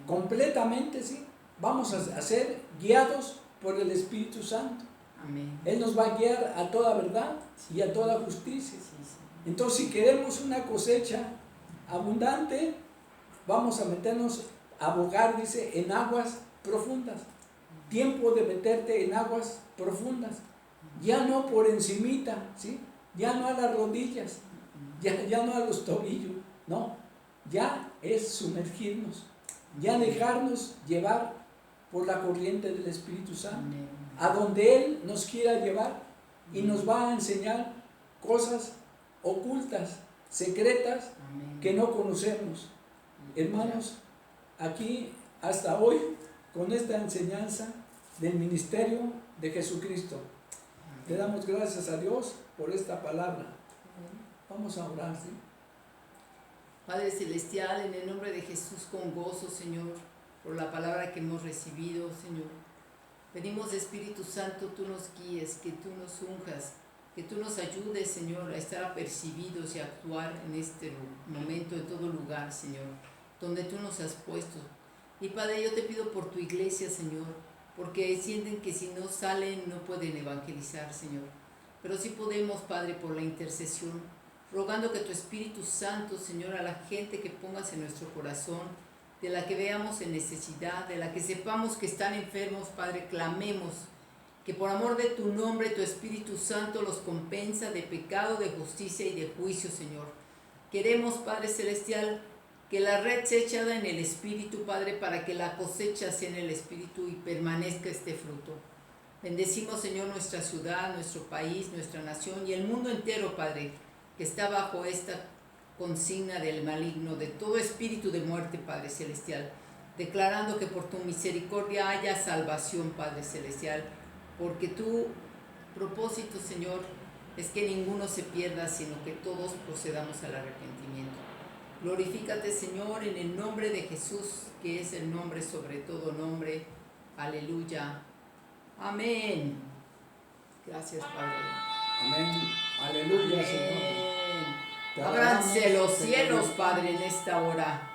completamente, ¿sí? Vamos a ser guiados por el Espíritu Santo. Amén. Él nos va a guiar a toda verdad y a toda justicia. Entonces, si queremos una cosecha abundante, vamos a meternos a bogar, dice, en aguas profundas. Tiempo de meterte en aguas profundas. Ya no por encimita, ¿sí? Ya no a las rodillas, ya no a los tobillos, no. Ya es sumergirnos, ya dejarnos llevar por la corriente del Espíritu Santo, a donde Él nos quiera llevar, y nos va a enseñar cosas ocultas, secretas, que no conocemos. Hermanos, aquí hasta hoy, con esta enseñanza del ministerio de Jesucristo, le damos gracias a Dios por esta palabra. Vamos a orar, ¿sí? Padre Celestial, en el nombre de Jesús, con gozo, Señor, por la palabra que hemos recibido, Señor. Pedimos, Espíritu Santo, tú nos guíes, que tú nos unjas, que tú nos ayudes, Señor, a estar apercibidos y a actuar en este momento, en todo lugar, Señor, donde tú nos has puesto. Y Padre, yo te pido por tu iglesia, Señor, porque sienten que si no salen no pueden evangelizar, Señor. Pero sí podemos, Padre, por la intercesión, rogando que tu Espíritu Santo, Señor, a la gente que pongas en nuestro corazón, de la que veamos en necesidad, de la que sepamos que están enfermos, Padre, clamemos, que por amor de tu nombre, tu Espíritu Santo los compensa de pecado, de justicia y de juicio, Señor. Queremos, Padre Celestial, que la red sea echada en el Espíritu, Padre, para que la cosecha sea en el Espíritu y permanezca este fruto. Bendecimos, Señor, nuestra ciudad, nuestro país, nuestra nación y el mundo entero, Padre, que está bajo esta consigna del maligno, de todo espíritu de muerte, Padre Celestial, declarando que por tu misericordia haya salvación, Padre Celestial, porque tu propósito, Señor, es que ninguno se pierda, sino que todos procedamos al arrepentimiento. Glorifícate, Señor, en el nombre de Jesús, que es el nombre sobre todo nombre. Aleluya. Amén. Gracias, Padre. Amén. Aleluya, Señor. Amén. Te Ábranse alabamos, los te cielos, glorificamos. Padre, en esta hora.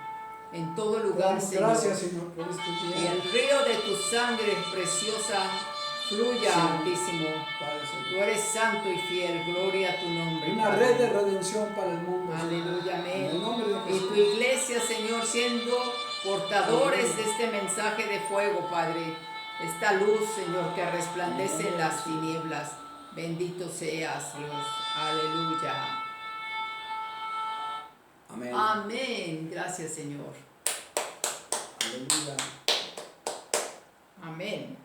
En todo Te lugar, damos Señor. gracias, Señor, por este Y día. el río de tu sangre preciosa fluya, Sí. Altísimo. Padre Santo. Tú eres santo y fiel. Gloria a tu nombre, Una Padre. red de redención para el mundo. Aleluya, Señor. En el amén. nombre de Y tu Jesús. iglesia, Señor, siendo portadores de este mensaje de fuego, Padre. Esta luz, Señor, que resplandece en las tinieblas. Bendito seas, Dios. Aleluya. Amén. Amén. Gracias, Señor. Aleluya. Amén.